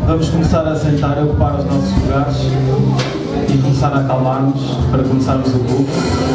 Vamos começar a sentar, a ocupar os nossos lugares e começar a acalmar-nos para começarmos o culto.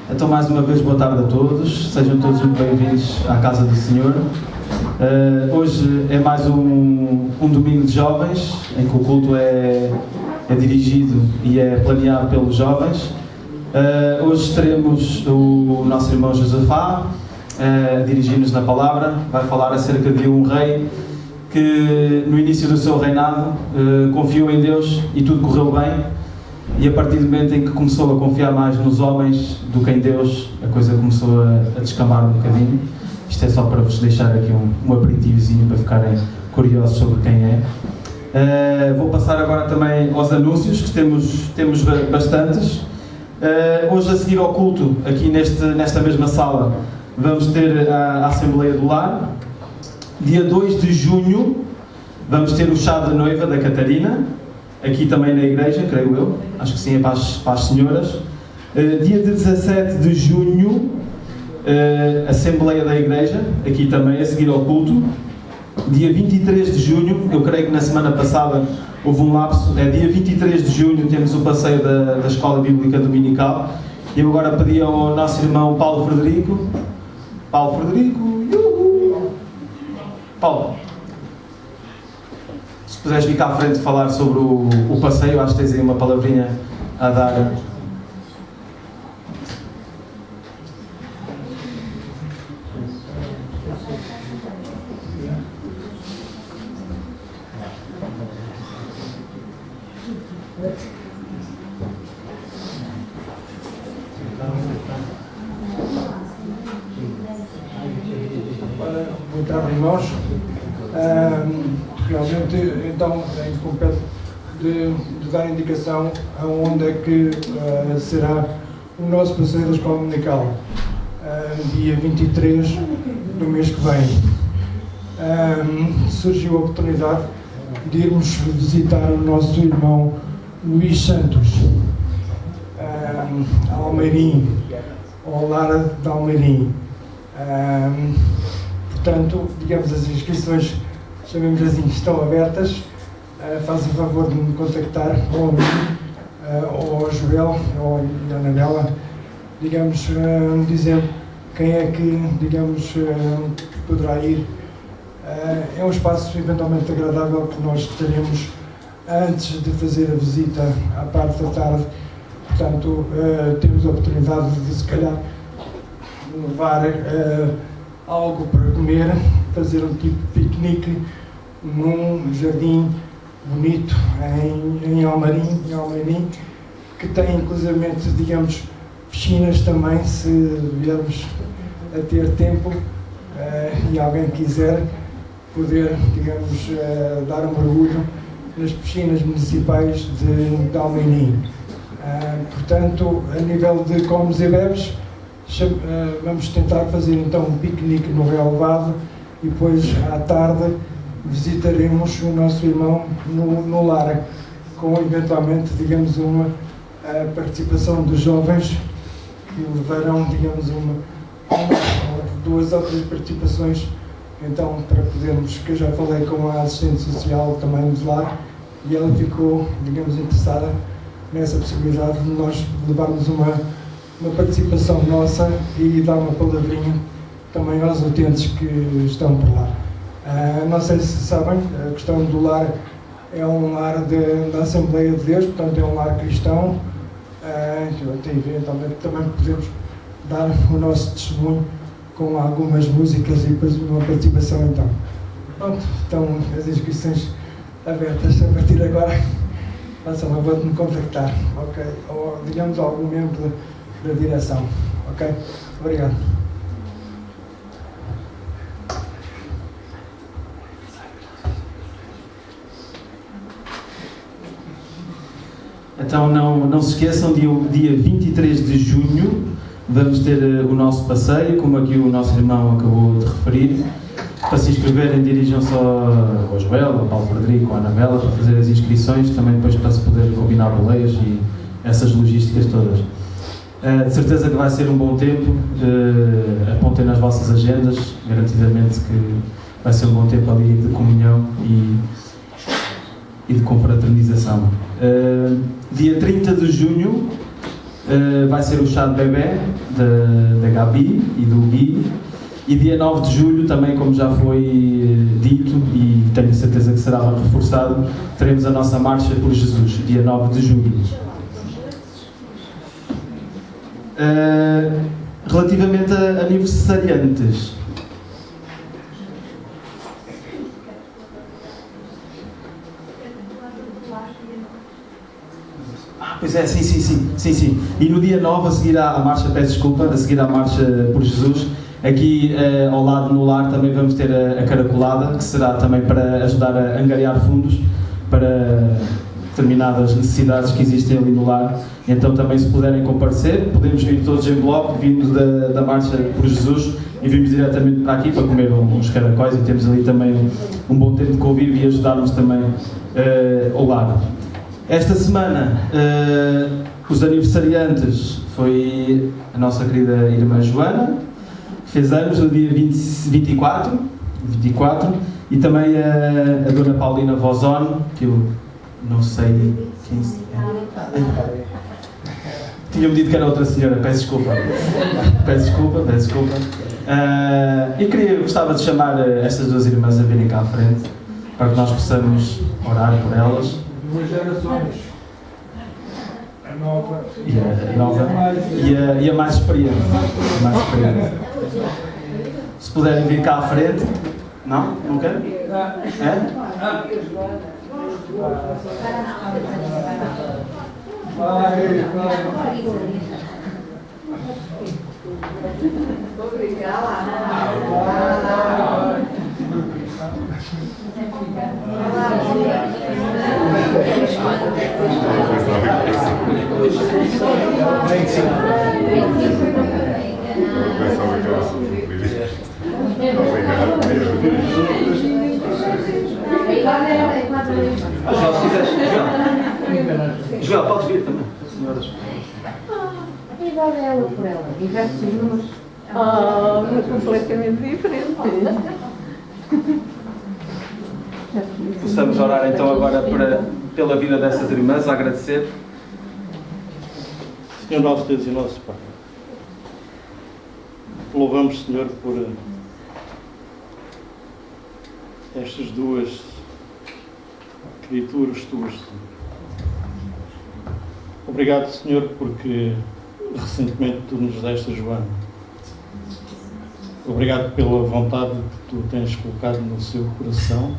Então, mais uma vez, boa tarde a todos. Sejam todos muito bem-vindos à Casa do Senhor. Hoje é mais um domingo de jovens, em que o culto é dirigido e é planeado pelos jovens. Hoje teremos o nosso irmão Josafá a dirigir-nos na palavra. Vai falar acerca de um rei que, no início do seu reinado, confiou em Deus e tudo correu bem. E a partir do momento em que começou a confiar mais nos homens do que em Deus, a coisa começou a descambar um bocadinho. Isto é só para vos deixar aqui um aperitivozinho para ficarem curiosos sobre quem é. Vou passar agora também aos anúncios, que temos bastantes. Hoje, a seguir ao culto, aqui nesta mesma sala, vamos ter a Assembleia do Lar. Dia 2 de junho, vamos ter o chá da noiva da Catarina. Aqui também na igreja, creio eu, acho que sim, é para as senhoras. Dia 17 de junho, Assembleia da Igreja, aqui também, a seguir ao culto. Dia 23 de junho, eu creio que na semana passada houve um lapso, dia 23 de junho temos o passeio da Escola Bíblica Dominical. E eu agora pedi ao nosso irmão Paulo Frederico, Paulo, se puderes vir cá à frente falar sobre o passeio, acho que tens aí uma palavrinha a dar. Boa tarde, irmãos. Realmente, então, compete de dar indicação aonde é que será o nosso passeio da Escola Dominical, dia 23 do mês que vem. Surgiu a oportunidade de irmos visitar o nosso irmão Luís Santos, Almeirim, ao lar de Almeirim. Portanto, digamos, as inscrições, chamemos assim, estão abertas. Fazem o favor de me contactar, ou a mim, ou ao Joel, ou à Anabela, digamos, dizendo quem é que, digamos, poderá ir. É um espaço eventualmente agradável que nós teremos antes de fazer a visita à parte da tarde. Portanto, temos a oportunidade de, se calhar, levar algo para comer, fazer um tipo de piquenique num jardim bonito em Almeirim, que tem inclusivamente, digamos, piscinas também, se viermos a ter tempo e alguém quiser poder, digamos, dar um mergulho nas piscinas municipais de Almeirim. Portanto, a nível de comes e bebes, vamos tentar fazer então um piquenique no relevado e depois à tarde visitaremos o nosso irmão no lar, com eventualmente, digamos, uma participação dos jovens que levarão, digamos, uma duas ou três participações, então, para podermos, que eu já falei com a assistente social também de lá, e ela ficou, digamos, interessada nessa possibilidade de nós levarmos uma participação nossa e dar uma palavrinha também aos utentes que estão por lá. Não sei se sabem, a questão do lar é um lar da Assembleia de Deus, portanto é um lar cristão. Até eventualmente também podemos dar o nosso testemunho com algumas músicas e depois uma participação então. Pronto, estão as inscrições abertas a partir de agora. Façam a favor de me contactar, ok? Ou digamos algum membro da direção, ok? Obrigado. Então não se esqueçam, dia 23 de junho vamos ter o nosso passeio, como aqui o nosso irmão acabou de referir. Para se inscreverem, dirijam-se ao Joel, ao Paulo Frederico, à Anabela, para fazer as inscrições, também depois para se poder combinar boleias e essas logísticas todas. De certeza que vai ser um bom tempo, apontem nas vossas agendas, garantidamente que vai ser um bom tempo ali de comunhão e de confraternização. Dia 30 de junho vai ser o chá de bebê da Gabi e do Gui, e dia 9 de julho, também como já foi dito e tenho certeza que será reforçado, teremos a nossa marcha por Jesus, dia 9 de julho. Relativamente a aniversariantes, pois é, sim. E no dia 9, a seguir à marcha, peço desculpa, a seguir à marcha por Jesus, aqui ao lado no lar também vamos ter a caracolada, que será também para ajudar a angariar fundos para determinadas necessidades que existem ali no lar. Então também, se puderem comparecer, podemos vir todos em bloco, vindo da marcha por Jesus, e vimos diretamente para aqui para comer uns caracóis, e temos ali também um bom tempo de convívio e ajudarmos também ao lar. Esta semana, os aniversariantes foi a nossa querida irmã Joana, que fez anos no dia 24, e também a dona Paulina Vozone, que eu não sei quem é. Tinha-me dito que era outra senhora, peço desculpa. E gostava de chamar estas duas irmãs a virem cá à frente, para que nós possamos orar por elas. Duas gerações. A nova e a mais experiente. Se puderem vir cá à frente. Não? Não querem? É? Joel, podes vir também, senhoras. A idade é ela por ela, diversos números. Mas completamente diferente. Possamos orar então agora pela vida dessas irmãs, a agradecer. Senhor nosso Deus e nosso Pai, louvamos, Senhor, por estas duas criaturas tuas, Senhor. Obrigado, Senhor, porque recentemente tu nos deste a Joana. Obrigado pela vontade que tu tens colocado no seu coração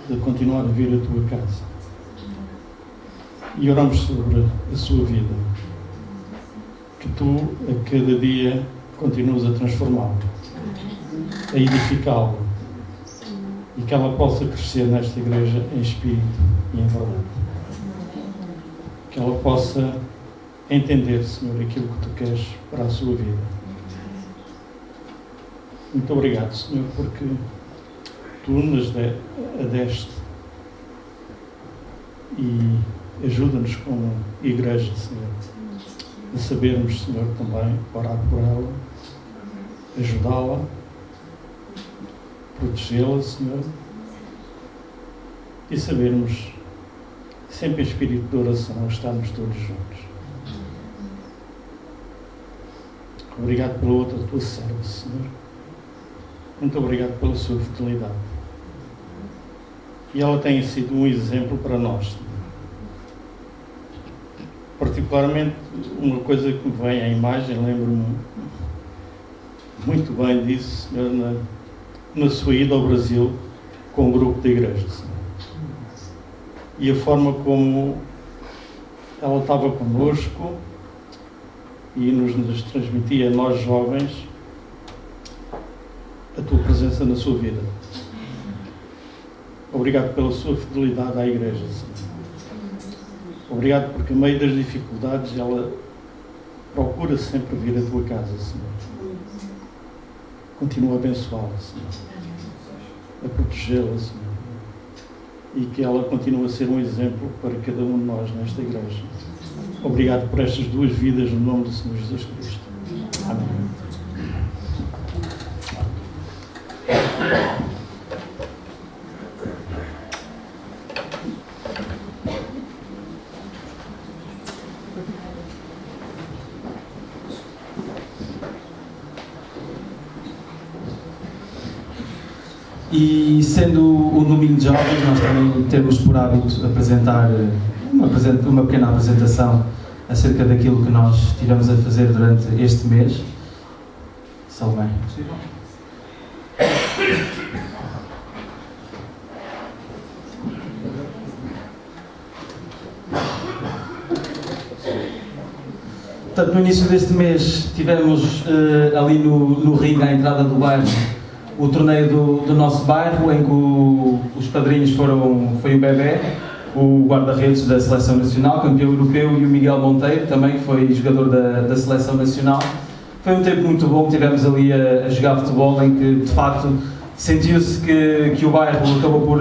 de continuar a vir à tua casa. E oramos sobre a sua vida, que tu a cada dia continuas a transformá-la, a edificá-la, e que ela possa crescer nesta igreja em espírito e em verdade. Que ela possa entender, Senhor, aquilo que tu queres para a sua vida. Muito obrigado, Senhor, porque tu nos deste e ajuda-nos como igreja, Senhor, a sabermos, Senhor, também orar por ela, ajudá-la, protegê-la, Senhor, e sabermos, sempre em espírito de oração, estarmos todos juntos. Obrigado pela outra tua serva, Senhor. Muito obrigado pela sua fidelidade. E ela tem sido um exemplo para nós, Senhor. Particularmente, uma coisa que me vem à imagem, lembro-me muito bem disso, Senhor, na sua ida ao Brasil com o grupo da igreja, Senhor. E a forma como ela estava connosco e nos transmitia, a nós jovens, a tua presença na sua vida. Obrigado pela sua fidelidade à igreja, Senhor. Obrigado porque, no meio das dificuldades, ela procura sempre vir à tua casa, Senhor. Continua a abençoá-la, Senhor. A protegê-la, Senhor. E que ela continue a ser um exemplo para cada um de nós nesta igreja. Obrigado por estas duas vidas, no nome do Senhor Jesus Cristo. Amém. E sendo um domingo de jovens, nós também temos por hábito apresentar uma pequena apresentação acerca daquilo que nós estivemos a fazer durante este mês. Salve. Portanto, no início deste mês tivemos ali no ringue, à entrada do bairro, o torneio do nosso bairro, em que os padrinhos foi o Bebé, o guarda-redes da Seleção Nacional, campeão europeu, e o Miguel Monteiro, também foi jogador da Seleção Nacional. Foi um tempo muito bom, tivemos ali a jogar futebol, em que, de facto, sentiu-se que o bairro acabou por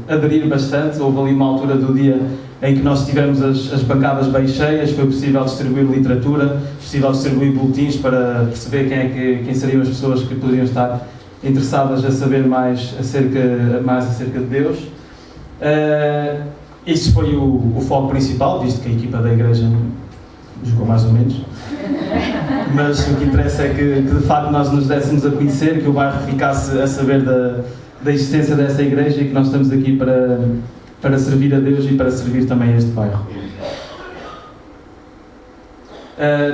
aderir bastante. Houve ali uma altura do dia em que nós tivemos as bancadas bem cheias, foi possível distribuir literatura, possível distribuir boletins para perceber quem seriam as pessoas que poderiam estar interessadas a saber mais acerca de Deus. Isso foi o foco principal, visto que a equipa da igreja jogou mais ou menos. Mas o que interessa é que de facto nós nos dessemos a conhecer, que o bairro ficasse a saber da existência dessa igreja e que nós estamos aqui para servir a Deus e para servir também este bairro.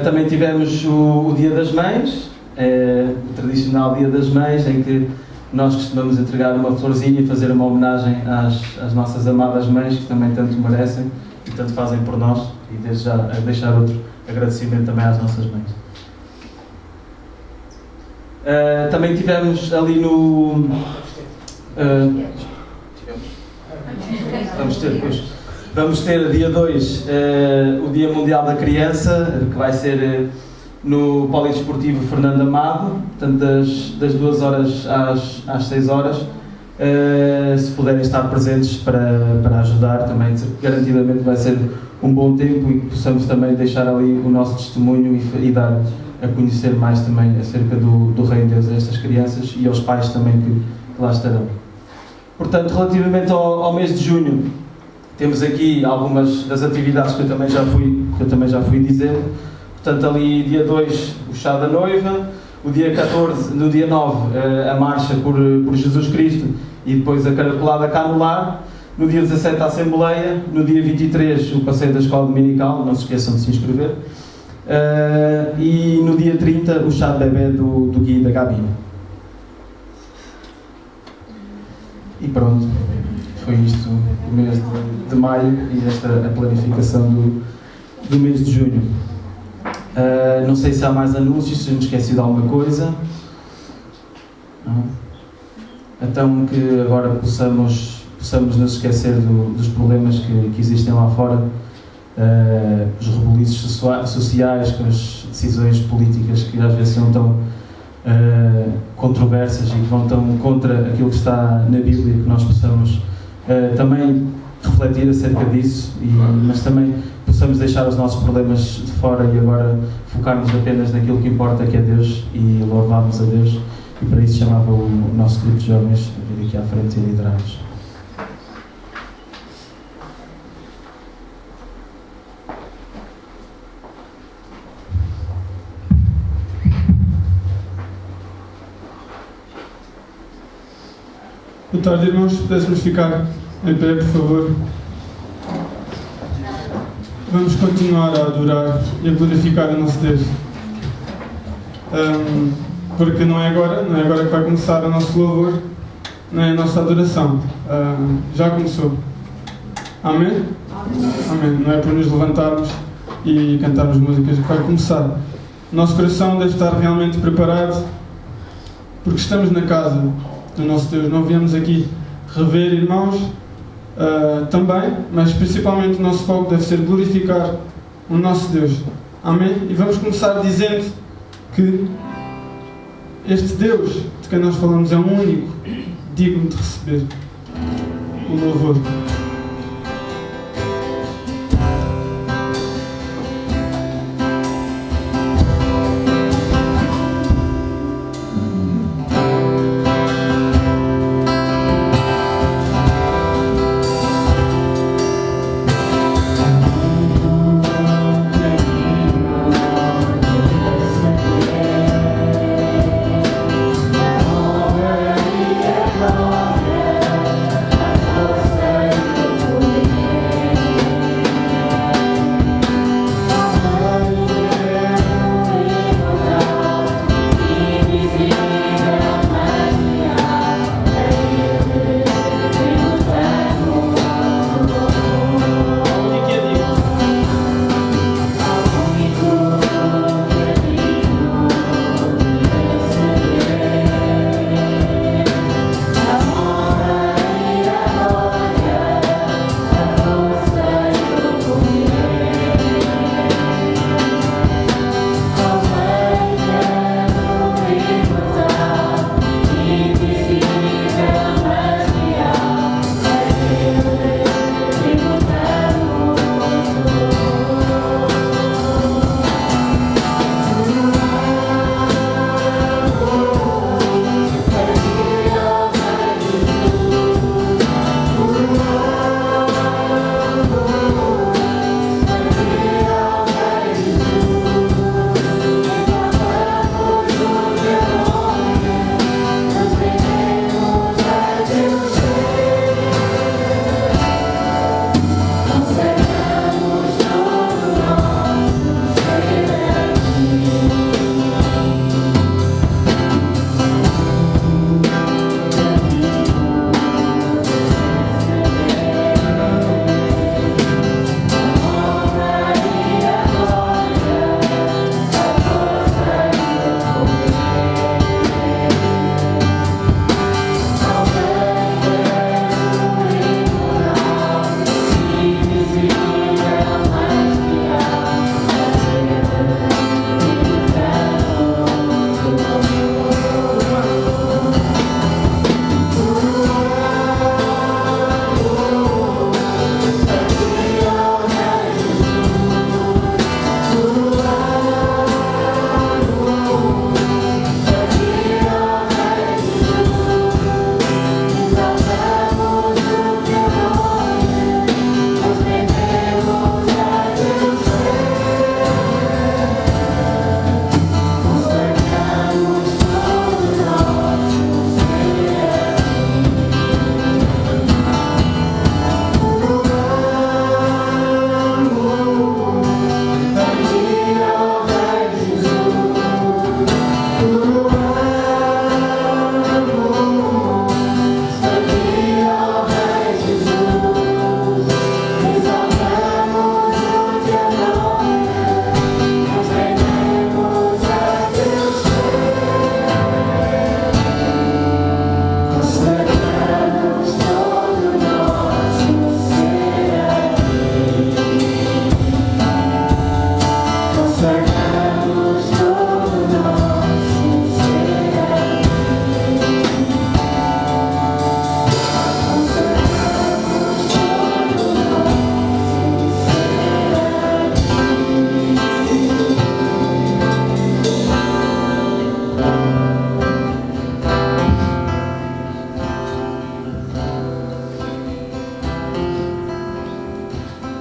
Também tivemos o Dia das Mães, o tradicional Dia das Mães, em que nós costumamos entregar uma florzinha e fazer uma homenagem às nossas amadas mães, que também tanto merecem e tanto fazem por nós, e desde já deixar outro agradecimento também às nossas mães. Também tivemos ali no... Vamos ter dia 2 o Dia Mundial da Criança, que vai ser no Polidesportivo Fernando Amado, portanto das 2 horas às 6 horas. Se puderem estar presentes para ajudar, também garantidamente vai ser um bom tempo e que possamos também deixar ali o nosso testemunho e dar a conhecer mais também acerca do Reino de Deus a estas crianças e aos pais também que lá estarão. Portanto, relativamente ao mês de junho, temos aqui algumas das atividades que eu também já fui dizer. Portanto, ali dia 2 o chá da noiva, o dia 14, no dia 9 a marcha por Jesus Cristo e depois a caracolada cá no lar, no dia 17 a Assembleia, no dia 23 o passeio da Escola Dominical, não se esqueçam de se inscrever, e no dia 30 o chá de bebê do Gui e da Gabi. E pronto, foi isto o mês de maio e esta a planificação do mês de junho. Não sei se há mais anúncios, se eu me esqueci de alguma coisa. Não. Então que agora possamos nos esquecer dos problemas que existem lá fora, os rebuliços sociais, com as decisões políticas que às vezes são tão controversas e que vão tão contra aquilo que está na Bíblia, que nós possamos também refletir acerca disso, mas também possamos deixar os nossos problemas de fora e agora focarmos apenas naquilo que importa, que é Deus, e louvarmos a Deus. E para isso chamava o nosso grupo de jovens a vir aqui à frente e liderar-nos. Boa tarde, irmãos. Se pudéssemos ficar em pé, por favor. Vamos continuar a adorar e a glorificar o nosso Deus. Porque não é agora que vai começar o nosso louvor, não é a nossa adoração. Já começou. Amém? Amém. Não é por nos levantarmos e cantarmos músicas que vai começar. O nosso coração deve estar realmente preparado, porque estamos na casa do nosso Deus. Não viemos aqui rever irmãos, também, mas principalmente o nosso foco deve ser glorificar o nosso Deus. Amém? E vamos começar dizendo que este Deus de quem nós falamos é um único, digno de receber o louvor.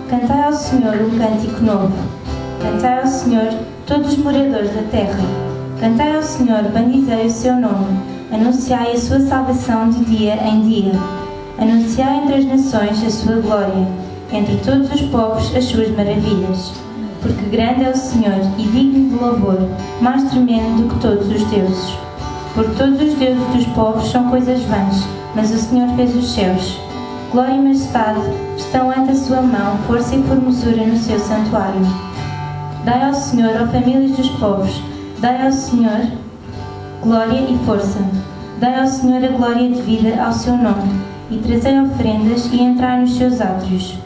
Cantai ao Senhor um cântico novo. Cantai ao Senhor todos os moradores da terra. Cantai ao Senhor, bendizei o seu nome. Anunciai a sua salvação de dia em dia. Anunciai entre as nações a sua glória, entre todos os povos as suas maravilhas. Porque grande é o Senhor e digno de louvor, mais tremendo do que todos os deuses. Porque todos os deuses dos povos são coisas vãs, mas o Senhor fez os céus. Glória e majestade estão ante a sua mão, força e formosura no seu santuário. Dai ao Senhor, ó famílias dos povos, dai ao Senhor glória e força. Dai ao Senhor a glória devida ao seu nome. e trazei oferendas e entrai nos seus átrios.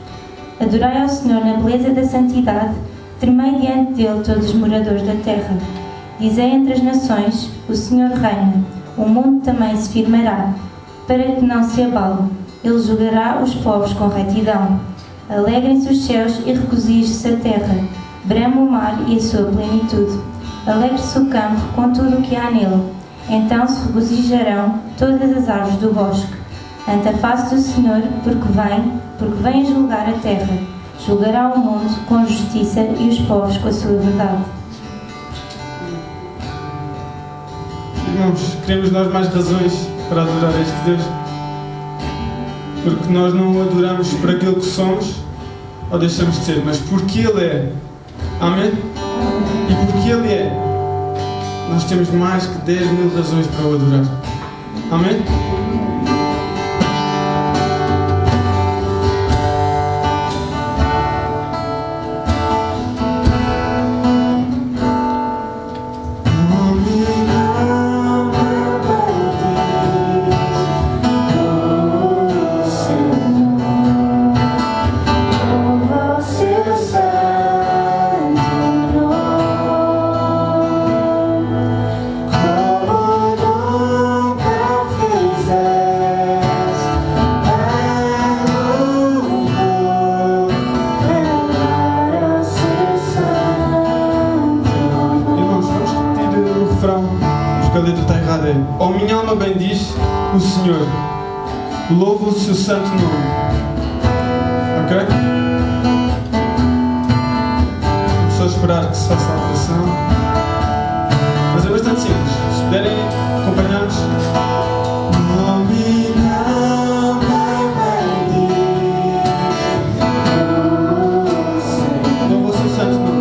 Adorai ao Senhor na beleza da santidade, tremei diante dele todos os moradores da terra. Dizei entre as nações, o Senhor reina, o mundo também se firmará, para que não se abale. Ele julgará os povos com retidão. Alegrem-se os céus e regozije-se a terra, brama o mar e a sua plenitude. Alegre-se o campo com tudo o que há nele. Então se regozijarão todas as árvores do bosque. Ante a face do Senhor, porque vem julgar a terra. Julgará o mundo com justiça e os povos com a sua verdade. Irmãos, queremos nós mais razões para adorar este Deus? Porque nós não o adoramos por aquilo que somos ou deixamos de ser, mas porque Ele é. Amém? E porque Ele é, nós temos mais que 10.000 razões para o adorar. Amém? Ó minha alma bendiz o Senhor, louva o seu santo nome. Ok? Vamos só esperar que se faça a oração. Mas é bastante simples. Se puderem acompanhar-nos. Ó minha alma bendiz o Senhor, louva o seu santo nome.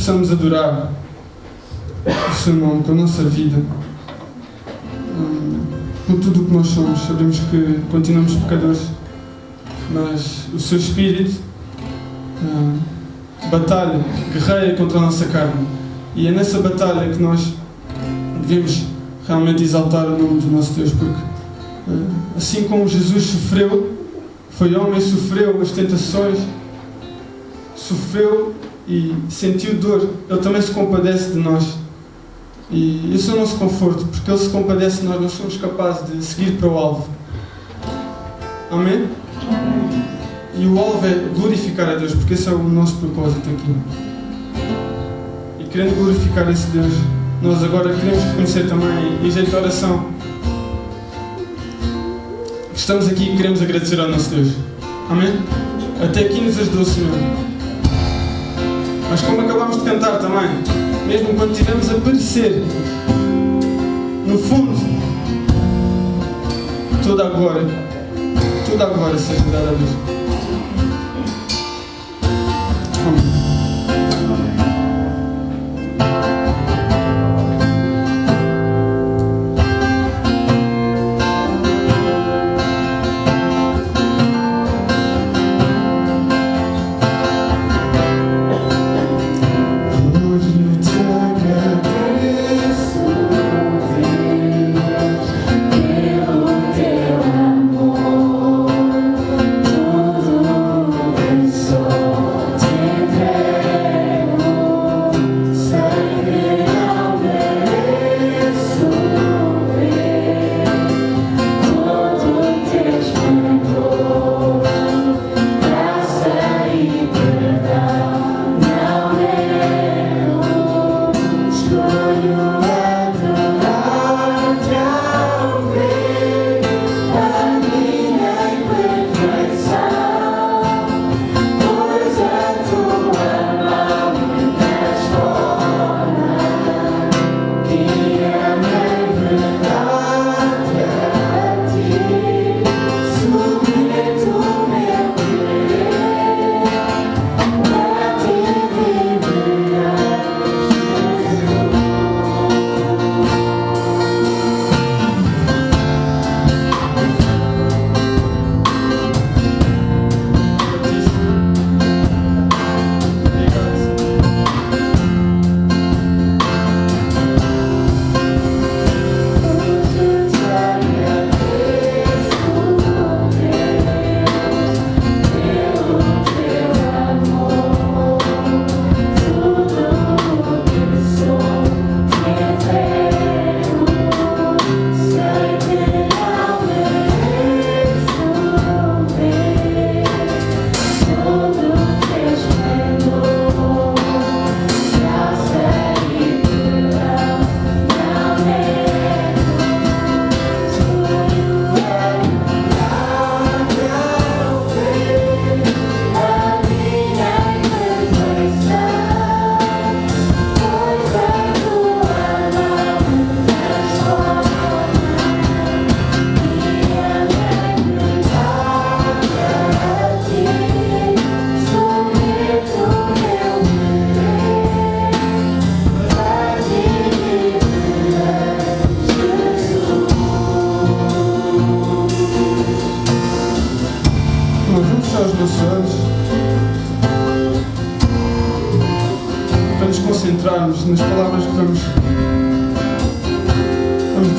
possamos adorar o Seu nome com a nossa vida, por tudo o que nós somos. Sabemos que continuamos pecadores, mas o Seu Espírito batalha, guerreia contra a nossa carne, e é nessa batalha que nós devemos realmente exaltar o nome do nosso Deus, porque assim como Jesus sofreu, foi homem, sofreu as tentações, sofreu e sentiu dor, Ele também se compadece de nós. E esse é o nosso conforto, porque Ele se compadece de nós, nós somos capazes de seguir para o alvo. Amém? E o alvo é glorificar a Deus, porque esse é o nosso propósito aqui. E querendo glorificar esse Deus, nós agora queremos reconhecer também, em jeito de oração, que estamos aqui e queremos agradecer ao nosso Deus. Amém? Até aqui nos ajudou o Senhor. Mas como acabámos de cantar também, mesmo quando estivemos a perecer, no fundo, toda a glória seja dada a Deus. Amém. Concentrarmos nas palavras que vamos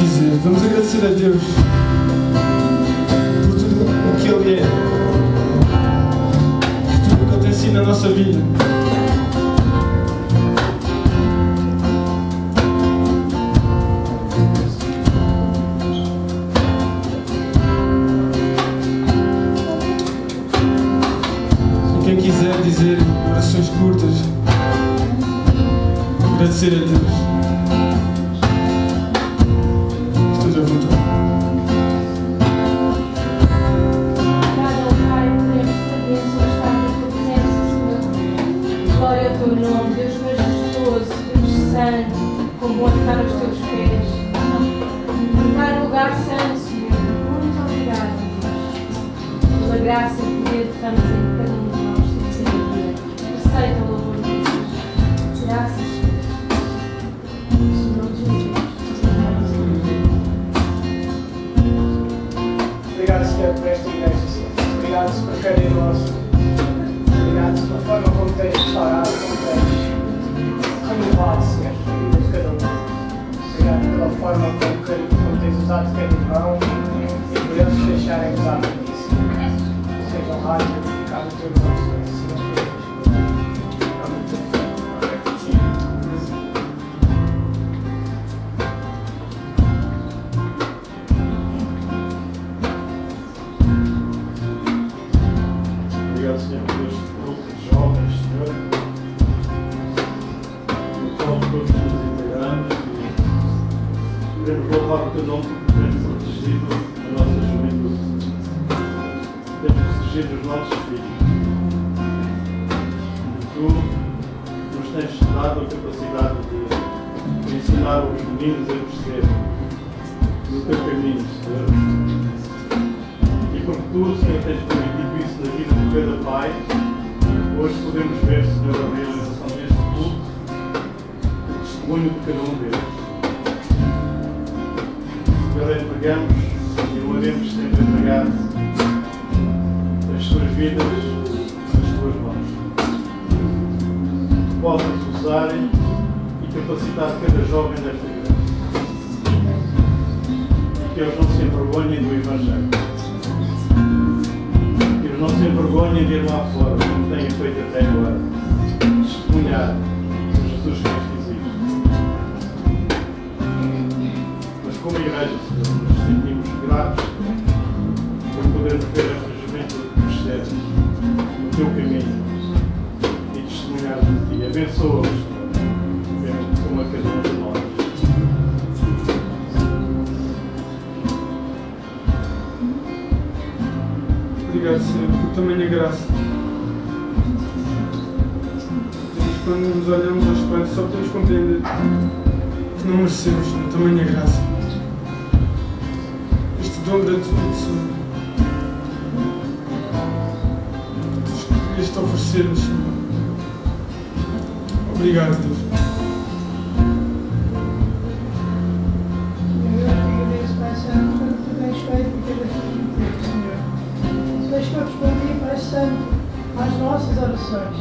dizer. Vamos agradecer a Deus por tudo o que Ele é, por tudo o que Ele tem sido na nossa vida. E quem quiser dizer orações curtas, agradecer a Deus, esteja à vontade. Obrigada, Pai, por este Deus, estar na tua presença, Senhor. Glória ao teu nome, Deus majestoso, Deus santo, com bom estar aos teus pés. Dar lugar santo, Senhor. Muito obrigada, Deus. Pela graça e poder que estamos em cada um de nós, temos a vida. Aceita o louvor de Deus. Será Obrigado, Senhor, por esta igreja, Senhor. Obrigado por cada irmão, Senhor. Obrigado pela forma como tens restaurado, como tens renovado, Senhor, a vida de cada um. Obrigado pela forma como tens usado cada irmão e por eles deixarem usar por ti, Senhor. Seja honrado e glorificado o teu nome, Senhor. Obrigado, Senhor, por este grupo de jovens, Senhor, no qual todos nos integramos e queremos louvar o teu nome porque temos protegido a nossa juventude, temos protegido os nossos filhos. E tu nos tens dado a capacidade de ensinar os meninos a crescer no teu caminho, Senhor. E porque tu, Senhor, tens permitido isso na vida de cada pai, hoje podemos ver, Senhor, a realização deste culto, o testemunho de cada um deles. Senhor, entregamos e continuaremos sempre a entregar as suas vidas nas tuas mãos. Que possas usar e capacitar cada jovem desta igreja. E que eles não se envergonhem do Evangelho. Não se envergonhem de ir lá fora, como têm feito até agora, testemunhar que Jesus Cristo existe. Mas como igreja, Senhor, nos sentimos gratos por podermos ver esta juventude crescer no teu caminho e testemunhar de ti. Abençoa-os, Senhor, como a cada um de nós. Obrigado, Senhor, por tamanha graça. Deus, quando nos olhamos ao espelho, só podemos compreender que não merecemos, Senhor, tamanha graça. Este dom gratuito, Senhor, que tu escolheste oferecer-nos, Senhor. Obrigado, Deus. Eu te agradeço, Pai Santo, pelo que tu tens feito e pela tua vida, Senhor. Tu respondi, Pai Santo, às nossas orações.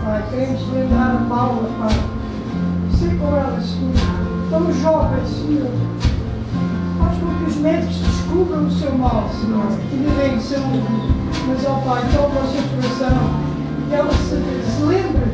Pai, queremos lembrar a Paula, Pai. Ser com ela, Senhor. Tão jovem, Senhor. Faz com que os médicos descubram o seu mal, Senhor, e lhe deem saúde. Mas, ó Pai, toca o seu coração e ela se lembre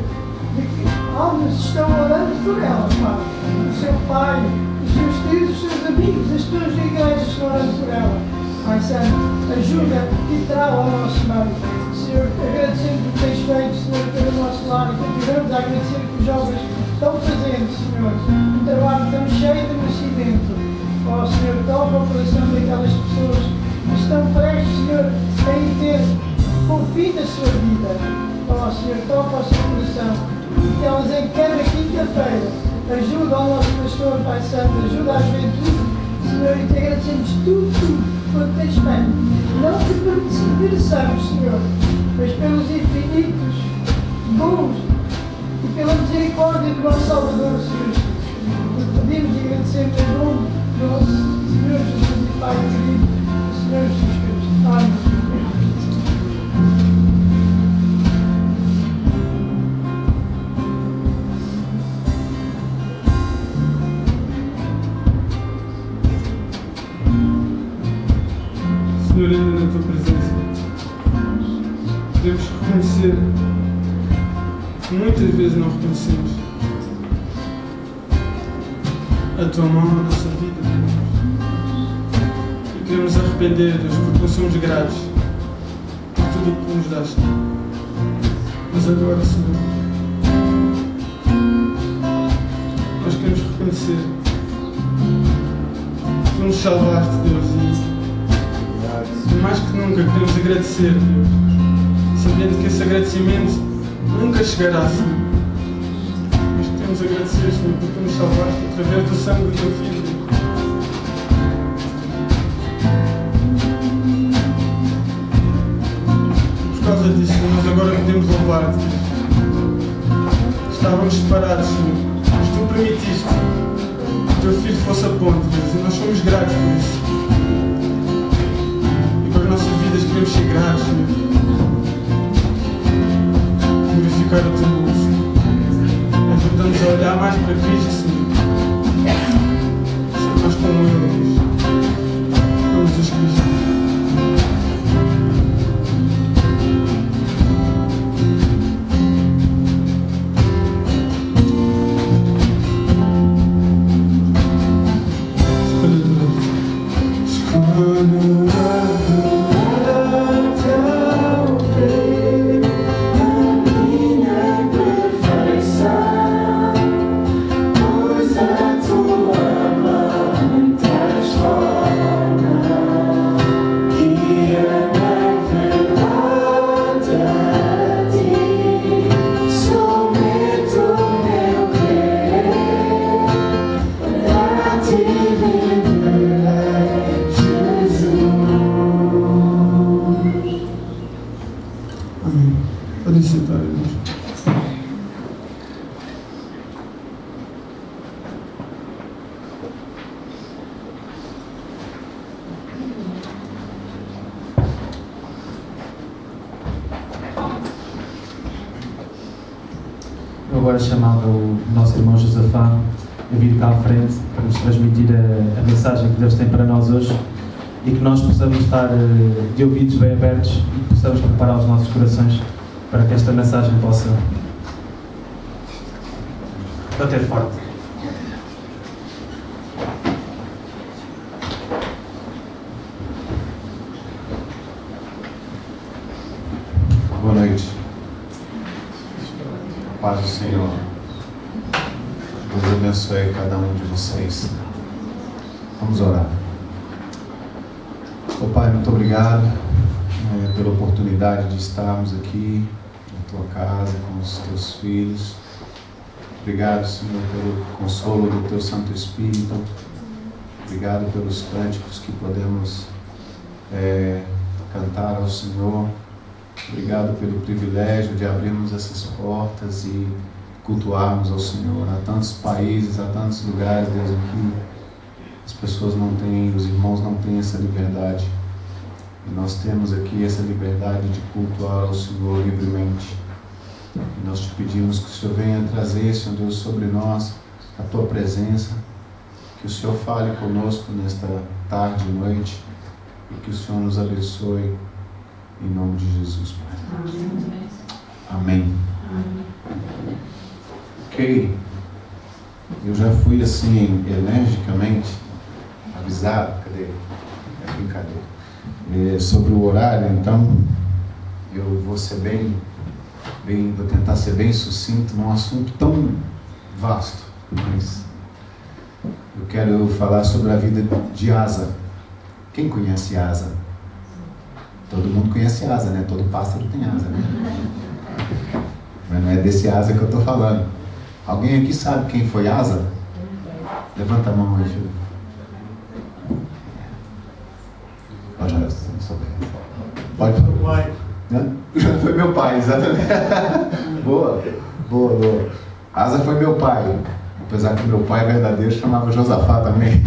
de que almas estão orando por ela, Pai. O seu pai, os seus tios, os seus amigos, as pessoas da igreja estão orando por ela. Pai Santo, ajuda e trau ao nosso meio. Senhor, agradecendo o que tens feito, Senhor, pelo nosso lar, e continuamos a agradecer o que os jovens estão fazendo, Senhor. Um trabalho tão cheio de nascimento. Ó Senhor, toca o coração daquelas pessoas que estão prestes, Senhor, a ter o fim da sua vida. Ó Senhor, toca o seu coração. Que elas em cada quinta-feira ajudam ao nosso pastor, Pai Santo, ajuda a juventude, Senhor, e te agradecemos tudo quanto tens feito. Não que mereçamos, Senhor, mas pelos infinitos bons e pela misericórdia do nosso Salvador, Senhor Jesus. Pedimos e agradecemos em nome do nosso Senhor Jesus e Pai querido, o Senhor Jesus Cristo. Amém. Senhor, ainda na tua presença, podemos reconhecer que muitas vezes não reconhecemos a tua mão na nossa vida, Deus. E queremos arrepender, Deus, porque não somos gratos por tudo o que tu nos dás. Mas agora, Senhor, nós queremos reconhecer que tu nos salvaste, Deus, e mais que nunca queremos agradecer, Deus, sabendo que esse agradecimento nunca chegará, Senhor. Mas queremos agradecer, Senhor, porque tu nos salvaste através do sangue do teu Filho. Por causa disso, Senhor, nós agora podemos louvar-te, Deus. Estávamos separados, Senhor, mas tu permitiste que o teu Filho fosse a ponte, Deus, e nós somos gratos por isso. gratos, Senhor. Glorificar o teu nome, Senhor. Ajuda-nos a olhar mais para Cristo, Senhor. Ser mais como Ele, Deus. Jesus Cristo. Agora chamava o nosso irmão Josafá a vir cá à frente para nos transmitir a mensagem que Deus tem para nós hoje e que nós possamos estar de ouvidos bem abertos e possamos preparar os nossos corações para que esta mensagem possa bater forte. Boa noite. Paz do Senhor. Deus abençoe cada um de vocês. Vamos orar. Ô Pai, muito obrigado pela oportunidade de estarmos aqui na Tua casa, com os Teus filhos. Obrigado, Senhor, pelo consolo do Teu Santo Espírito. Obrigado pelos cânticos que podemos cantar ao Senhor. Obrigado pelo privilégio de abrirmos essas portas e cultuarmos ao Senhor. Há tantos países, há tantos lugares, Deus, aqui as pessoas não têm, os irmãos não têm essa liberdade. E nós temos aqui essa liberdade de cultuar ao Senhor livremente. E nós te pedimos que o Senhor venha trazer, Senhor Deus, sobre nós a Tua presença, que o Senhor fale conosco nesta tarde e noite e que o Senhor nos abençoe. Em nome de Jesus, Pai. Amém. Ok. Eu já fui assim, energicamente avisado, cadê? É brincadeira. Sobre o horário, então, eu vou ser vou tentar ser bem sucinto num assunto tão vasto, mas eu quero falar sobre a vida de Asa. Quem conhece Asa? Todo mundo conhece asa, né? Todo pássaro tem asa, né? Mas não é desse Asa que eu estou falando. Alguém aqui sabe quem foi Asa? Levanta a mão aí, filho. Pode falar, se não souber. Pode falar. Meu pai. Foi meu pai, exatamente. Boa. Asa foi meu pai. Apesar que meu pai verdadeiro chamava Josafá também.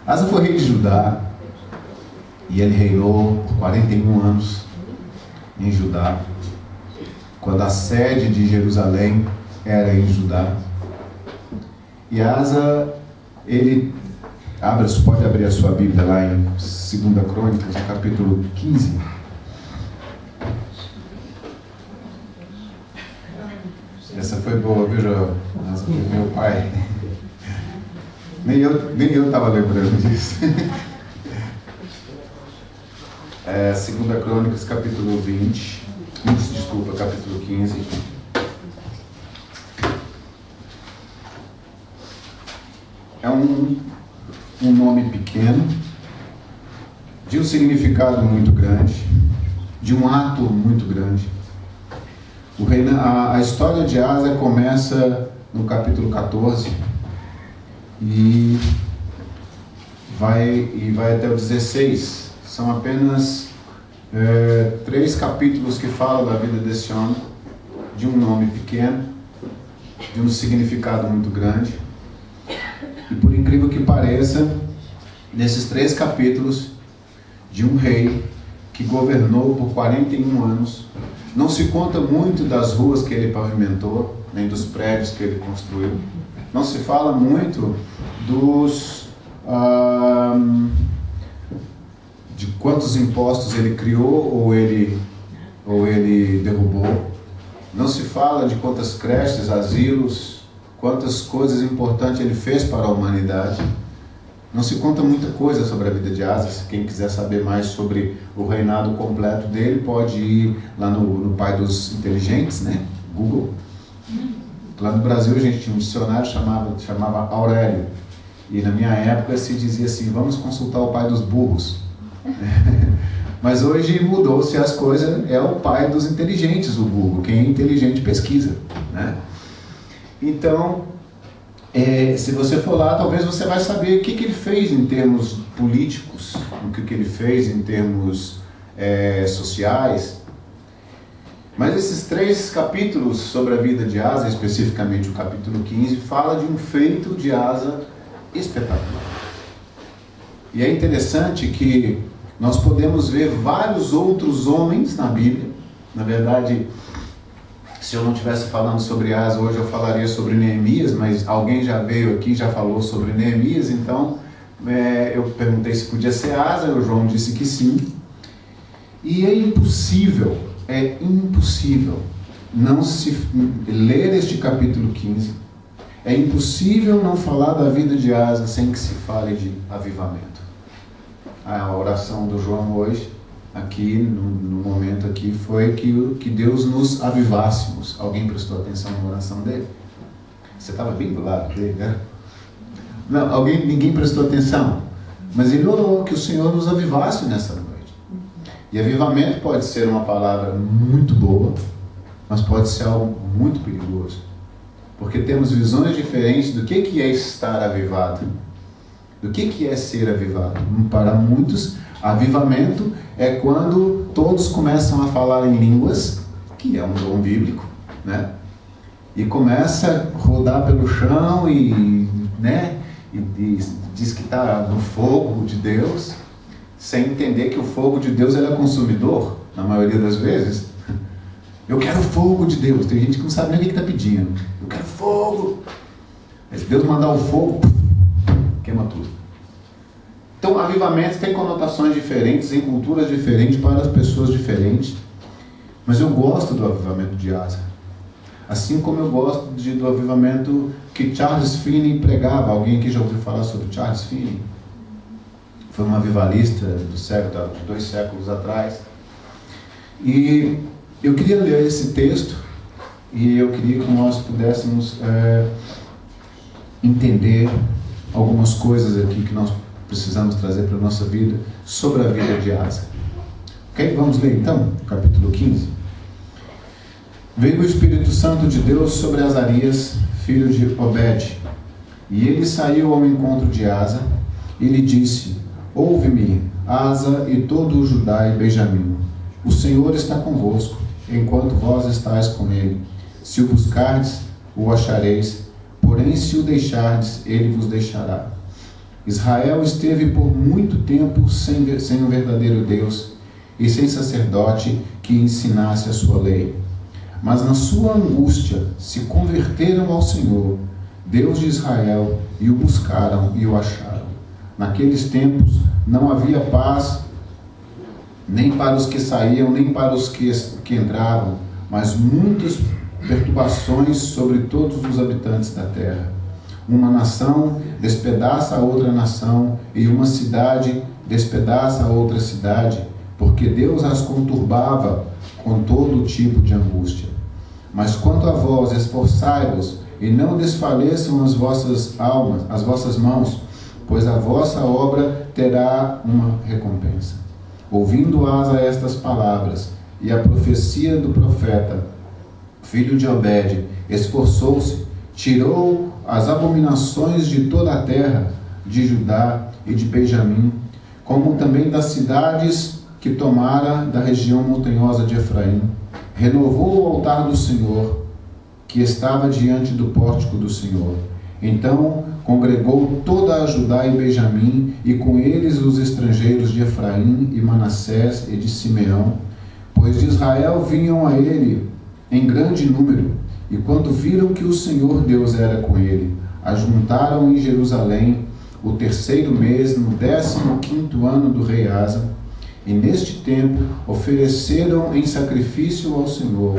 Asa foi rei de Judá. E ele reinou por 41 anos em Judá, quando a sede de Jerusalém era em Judá. E Asa, pode abrir a sua Bíblia lá em 2 Crônicas, capítulo 15. Essa foi boa, viu, João? Asa foi meu pai. Nem eu estava lembrando disso. 2 Crônicas, capítulo 15. É um nome pequeno, de um significado muito grande, de um ato muito grande. A história de Asa começa no capítulo 14 e vai até o 16. São apenas 3 capítulos que falam da vida desse homem, de um nome pequeno, de um significado muito grande. E por incrível que pareça, nesses 3 capítulos, de um rei que governou por 41 anos. Não se conta muito das ruas que ele pavimentou, nem dos prédios que ele construiu. Não se fala muito de quantos impostos ele criou ou ele derrubou. Não se fala de quantas creches, asilos, quantas coisas importantes ele fez para a humanidade. Não se conta muita coisa sobre a vida de Asa. Quem quiser saber mais sobre o reinado completo dele, pode ir lá no Pai dos Inteligentes, né? Google. Lá no Brasil a gente tinha um dicionário chamava Aurélio. E na minha época se dizia assim, vamos consultar o pai dos burros. Mas hoje mudou-se as coisas, é o pai dos inteligentes, o Google. Quem é inteligente pesquisa, né? Então, se você for lá, talvez você vai saber o que ele fez em termos políticos, o que ele fez em termos sociais. Mas esses 3 capítulos sobre a vida de Asa, especificamente o capítulo 15, fala de um feito de Asa espetacular. E é interessante que nós podemos ver vários outros homens na Bíblia. Na verdade, se eu não estivesse falando sobre Asa, hoje eu falaria sobre Neemias, mas alguém já veio aqui, já falou sobre Neemias, então eu perguntei se podia ser Asa, o João disse que sim. E é impossível não se ler este capítulo 15, é impossível não falar da vida de Asa sem que se fale de avivamento. A oração do João hoje, aqui no momento aqui, foi que Deus nos avivássemos. Alguém prestou atenção na oração dele? Você estava bem do lado dele, né? Não, ninguém prestou atenção, mas ele orou que o Senhor nos avivasse nessa noite. E avivamento pode ser uma palavra muito boa, mas pode ser algo muito perigoso, porque temos visões diferentes do que é estar avivado, do que é ser avivado. Para muitos, avivamento é quando todos começam a falar em línguas, que é um dom bíblico, né? E começa a rodar pelo chão e diz que está no fogo de Deus, sem entender que o fogo de Deus ele é consumidor, na maioria das vezes. Eu quero o fogo de Deus. Tem gente que não sabe nem o que está pedindo. Eu quero fogo. Mas se Deus mandar o fogo, queima tudo. Então, avivamento tem conotações diferentes, em culturas diferentes, para as pessoas diferentes. Mas eu gosto do avivamento de Asa. Assim como eu gosto do avivamento que Charles Finney pregava. Alguém aqui já ouviu falar sobre Charles Finney? Foi um avivalista de 2 séculos atrás. E eu queria ler esse texto e eu queria que nós pudéssemos entender algumas coisas aqui que nós precisamos trazer para a nossa vida sobre a vida de Asa. Ok? Vamos ler então, capítulo 15. Veio o Espírito Santo de Deus sobre Azarias, filho de Obed, e ele saiu ao encontro de Asa e lhe disse: ouve-me, Asa e todo o Judá e Benjamim. O Senhor está convosco, enquanto vós estáis com ele. Se o buscardes, o achareis, porém se o deixardes, ele vos deixará. Israel esteve por muito tempo sem um verdadeiro Deus e sem sacerdote que ensinasse a sua lei. Mas na sua angústia se converteram ao Senhor, Deus de Israel, e o buscaram e o acharam. Naqueles tempos não havia paz, nem para os que saíam, nem para os que entravam, mas muitas perturbações sobre todos os habitantes da terra. Uma nação despedaça a outra nação, e uma cidade despedaça a outra cidade, porque Deus as conturbava com todo tipo de angústia. Mas quanto a vós, esforçai-vos, e não desfaleçam as vossas almas, as vossas mãos, pois a vossa obra terá uma recompensa. Ouvindo Asa estas palavras, e a profecia do profeta, filho de Obed, esforçou-se, tirou as abominações de toda a terra, de Judá e de Benjamim, como também das cidades que tomara da região montanhosa de Efraim. Renovou o altar do Senhor, que estava diante do pórtico do Senhor. Então congregou toda a Judá e Benjamim, e com eles os estrangeiros de Efraim e Manassés e de Simeão, pois de Israel vinham a ele em grande número, e quando viram que o Senhor Deus era com ele, ajuntaram em Jerusalém o 3º mês, no 15º ano do rei Asa, e neste tempo ofereceram em sacrifício ao Senhor,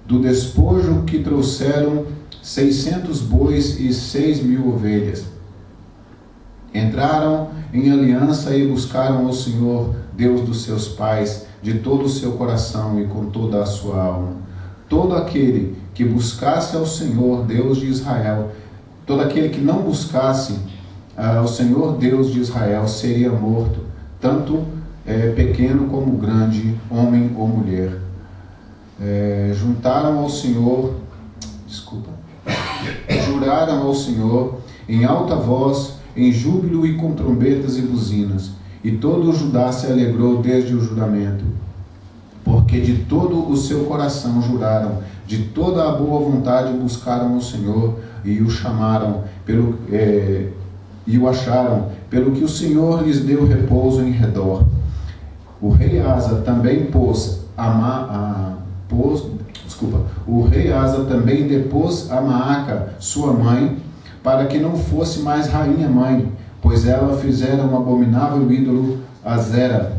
do despojo que trouxeram, 600 bois e 6.000 ovelhas. Entraram em aliança e buscaram ao Senhor, Deus dos seus pais, de todo o seu coração e com toda a sua alma. Todo aquele que buscasse ao Senhor, Deus de Israel, todo aquele que não buscasse ao Senhor, Deus de Israel, seria morto, tanto pequeno como grande, homem ou mulher. Juraram ao Senhor em alta voz, em júbilo e com trombetas e buzinas. E todo o Judá se alegrou desde o juramento, porque de todo o seu coração juraram, de toda a boa vontade buscaram o Senhor e o chamaram, e o acharam, pelo que o Senhor lhes deu repouso em redor. O rei Asa também depôs a Maaca, sua mãe, para que não fosse mais rainha-mãe, pois ela fizera um abominável ídolo a Zera.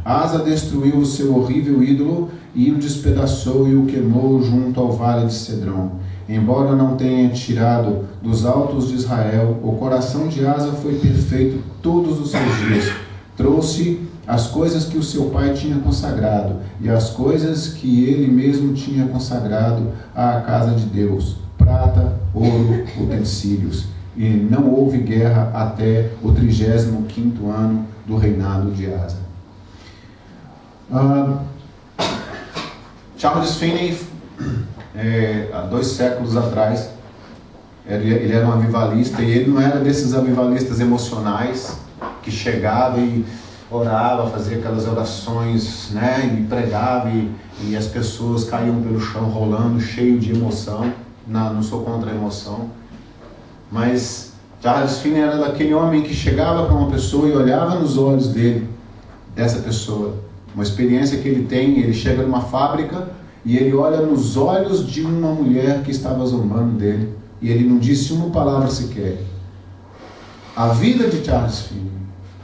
Asa destruiu o seu horrível ídolo e o despedaçou e o queimou junto ao vale de Cedron. Embora não tenha tirado dos altos de Israel, o coração de Asa foi perfeito todos os seus dias. Trouxe as coisas que o seu pai tinha consagrado e as coisas que ele mesmo tinha consagrado à casa de Deus: prata, ouro, utensílios. E não houve guerra até o 35º ano do reinado de Asa. Charles Finney, há 2 séculos atrás, ele era um avivalista, e ele não era desses avivalistas emocionais que chegava e orava, fazia aquelas orações, né, e pregava, e as pessoas caíam pelo chão rolando, cheio de emoção. Não sou contra a emoção, mas Charles Finney era daquele homem que chegava para uma pessoa e olhava nos olhos dessa pessoa. Uma experiência que ele tem, ele chega numa fábrica e ele olha nos olhos de uma mulher que estava zombando dele, e ele não disse uma palavra sequer. A vida de Charles Finney,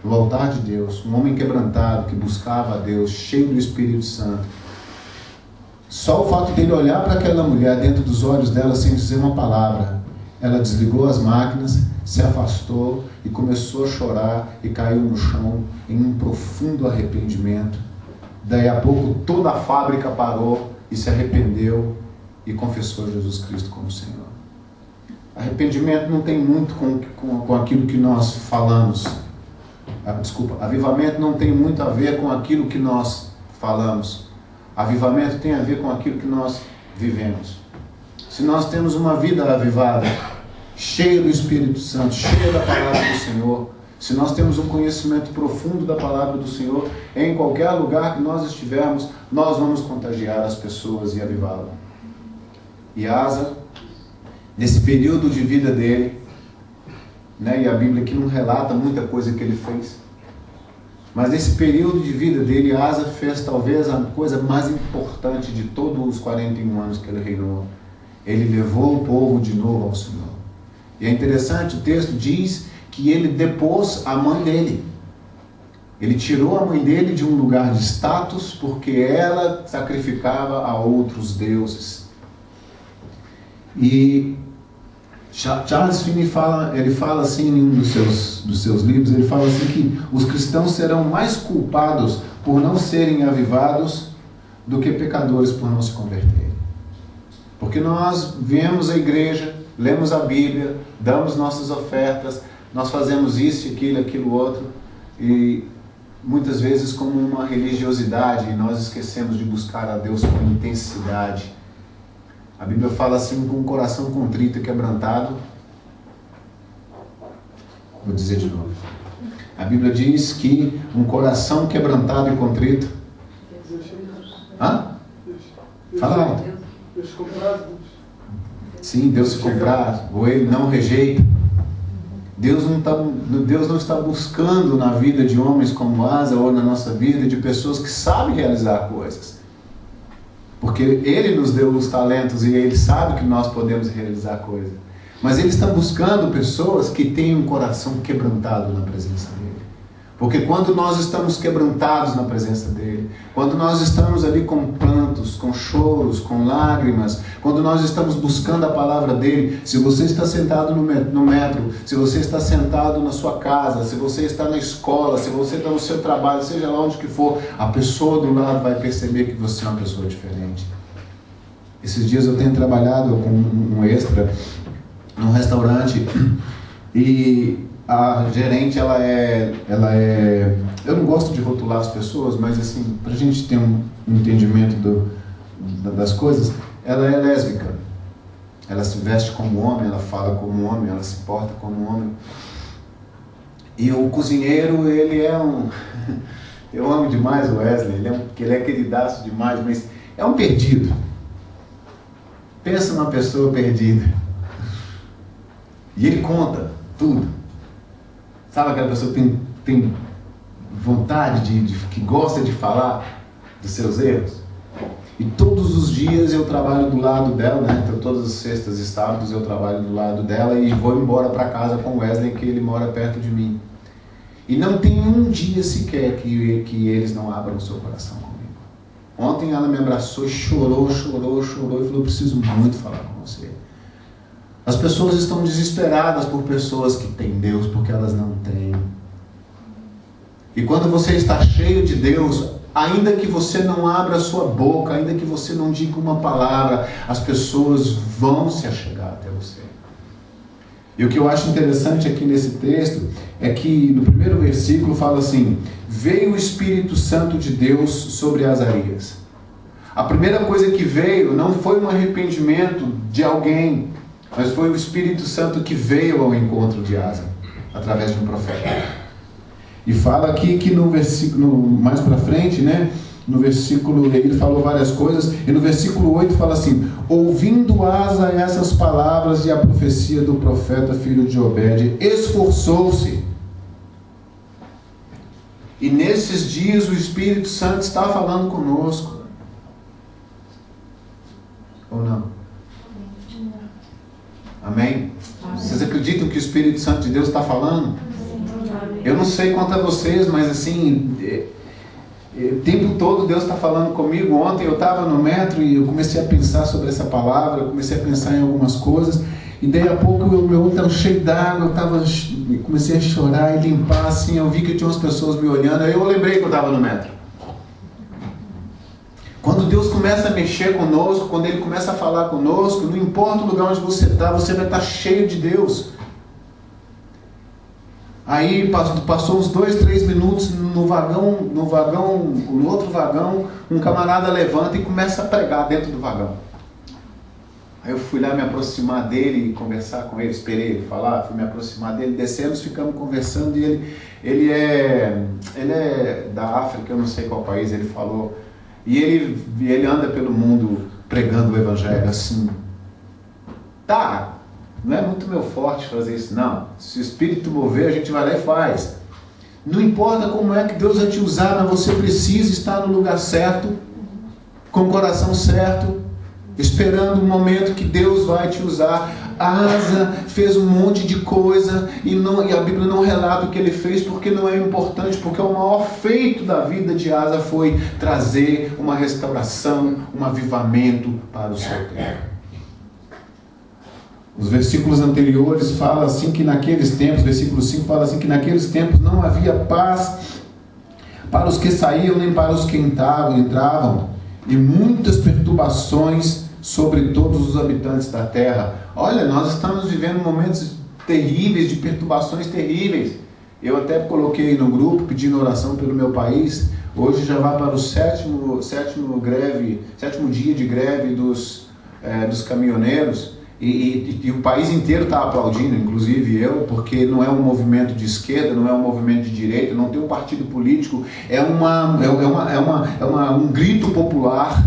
no altar de Deus, um homem quebrantado, que buscava a Deus, cheio do Espírito Santo. Só o fato dele olhar para aquela mulher dentro dos olhos dela sem dizer uma palavra, ela desligou as máquinas, se afastou e começou a chorar e caiu no chão em um profundo arrependimento. Daí a pouco toda a fábrica parou e se arrependeu e confessou Jesus Cristo como Senhor. Arrependimento não tem muito com aquilo que nós falamos. Avivamento não tem muito a ver com aquilo que nós falamos. Avivamento tem a ver com aquilo que nós vivemos. Se nós temos uma vida avivada, cheia do Espírito Santo, cheia da palavra do Senhor, se nós temos um conhecimento profundo da palavra do Senhor, em qualquer lugar que nós estivermos, nós vamos contagiar as pessoas e avivá-las. E Asa, nesse período de vida dele, né, e a Bíblia aqui não relata muita coisa que ele fez, mas nesse período de vida dele, Asa fez talvez a coisa mais importante de todos os 41 anos que ele reinou. Ele levou o povo de novo ao Senhor. E é interessante, o texto diz que ele depôs a mãe dele. Ele tirou a mãe dele de um lugar de status, porque ela sacrificava a outros deuses. E Charles Finney fala assim em um dos seus livros, ele fala assim que os cristãos serão mais culpados por não serem avivados do que pecadores por não se converterem. Porque nós viemos à igreja, lemos a Bíblia, damos nossas ofertas, nós fazemos isso, aquilo outro, e muitas vezes como uma religiosidade, e nós esquecemos de buscar a Deus com intensidade. A Bíblia fala assim, com um coração contrito e quebrantado. Vou dizer de novo. A Bíblia diz que um coração quebrantado e contrito. Hã? Fala alto. Sim, Deus se comprar, ou Ele não rejeita. Deus não está buscando na vida de homens como Asa ou na nossa vida de pessoas que sabem realizar coisas. Porque Ele nos deu os talentos e Ele sabe que nós podemos realizar coisas. Mas Ele está buscando pessoas que têm um coração quebrantado na presença dEle. Porque quando nós estamos quebrantados na presença dEle, quando nós estamos ali com prantos, com choros, com lágrimas, quando nós estamos buscando a palavra dEle, se você está sentado no metro, se você está sentado na sua casa, se você está na escola, se você está no seu trabalho, seja lá onde que for, a pessoa do lado vai perceber que você é uma pessoa diferente. Esses dias eu tenho trabalhado com um extra num restaurante e a gerente, ela é, eu não gosto de rotular as pessoas, mas assim, pra gente ter um entendimento das coisas, ela é lésbica. Ela se veste como homem, ela fala como homem, ela se porta como homem. E o cozinheiro, ele é um... Eu amo demais o Wesley, ele é queridaço demais, mas é um perdido. Pensa numa pessoa perdida. E ele conta tudo. Sabe aquela pessoa que tem vontade, que gosta de falar dos seus erros? E todos os dias eu trabalho do lado dela, né? Então, todas as sextas e sábados eu trabalho do lado dela e vou embora para casa com o Wesley, que ele mora perto de mim. E não tem um dia sequer que eles não abram o seu coração comigo. Ontem ela me abraçou, chorou e falou: eu preciso muito falar com você. As pessoas estão desesperadas por pessoas que têm Deus, porque elas não têm. E quando você está cheio de Deus, ainda que você não abra a sua boca, ainda que você não diga uma palavra, as pessoas vão se achegar até você. E o que eu acho interessante aqui nesse texto é que no primeiro versículo fala assim: veio o Espírito Santo de Deus sobre Azarias. A primeira coisa que veio não foi um arrependimento de alguém, mas foi o Espírito Santo que veio ao encontro de Asa, através de um profeta. E fala aqui que no versículo, mais para frente, né? No versículo, ele falou várias coisas, e no versículo 8 fala assim: ouvindo Asa essas palavras e a profecia do profeta filho de Obed, esforçou-se. E nesses dias o Espírito Santo está falando conosco. Ou não? Amém? Vocês acreditam que o Espírito Santo de Deus está falando? Eu não sei quanto a vocês, mas assim, o tempo todo Deus está falando comigo. Ontem eu estava no metro e eu comecei a pensar sobre essa palavra, eu comecei a pensar em algumas coisas, e daí a pouco o meu olho estava cheio d'água, eu comecei a chorar e limpar assim, eu vi que tinha umas pessoas me olhando, aí eu lembrei que eu estava no metro. Quando Deus começa a mexer conosco, quando Ele começa a falar conosco, não importa o lugar onde você está, você vai estar cheio de Deus. Aí passou uns 2, 3 minutos no outro vagão, um camarada levanta e começa a pregar dentro do vagão. Aí eu fui lá me aproximar dele e conversar com ele, esperei ele falar, fui me aproximar dele, descemos, ficamos conversando, e ele é da África, eu não sei qual país, ele falou. E ele anda pelo mundo pregando o Evangelho assim. Tá, não é muito meu forte fazer isso, não. Se o Espírito mover, a gente vai lá e faz. Não importa como é que Deus vai te usar, mas você precisa estar no lugar certo, com o coração certo, esperando o momento que Deus vai te usar. Asa fez um monte de coisa e a Bíblia não relata o que ele fez, porque não é importante, porque o maior feito da vida de Asa foi trazer uma restauração, um avivamento para o seu tempo. Os versículos anteriores falam assim que naqueles tempos, versículo 5 fala assim que naqueles tempos não havia paz para os que saíam nem para os que entravam, e muitas perturbações sobre todos os habitantes da terra. Olha, nós estamos vivendo momentos terríveis, de perturbações terríveis. Eu até coloquei no grupo, pedindo oração pelo meu país. Hoje já vai para o sétimo dia de greve dos caminhoneiros. E o país inteiro está aplaudindo, inclusive eu, porque não é um movimento de esquerda, não é um movimento de direita, não tem um partido político, é um grito popular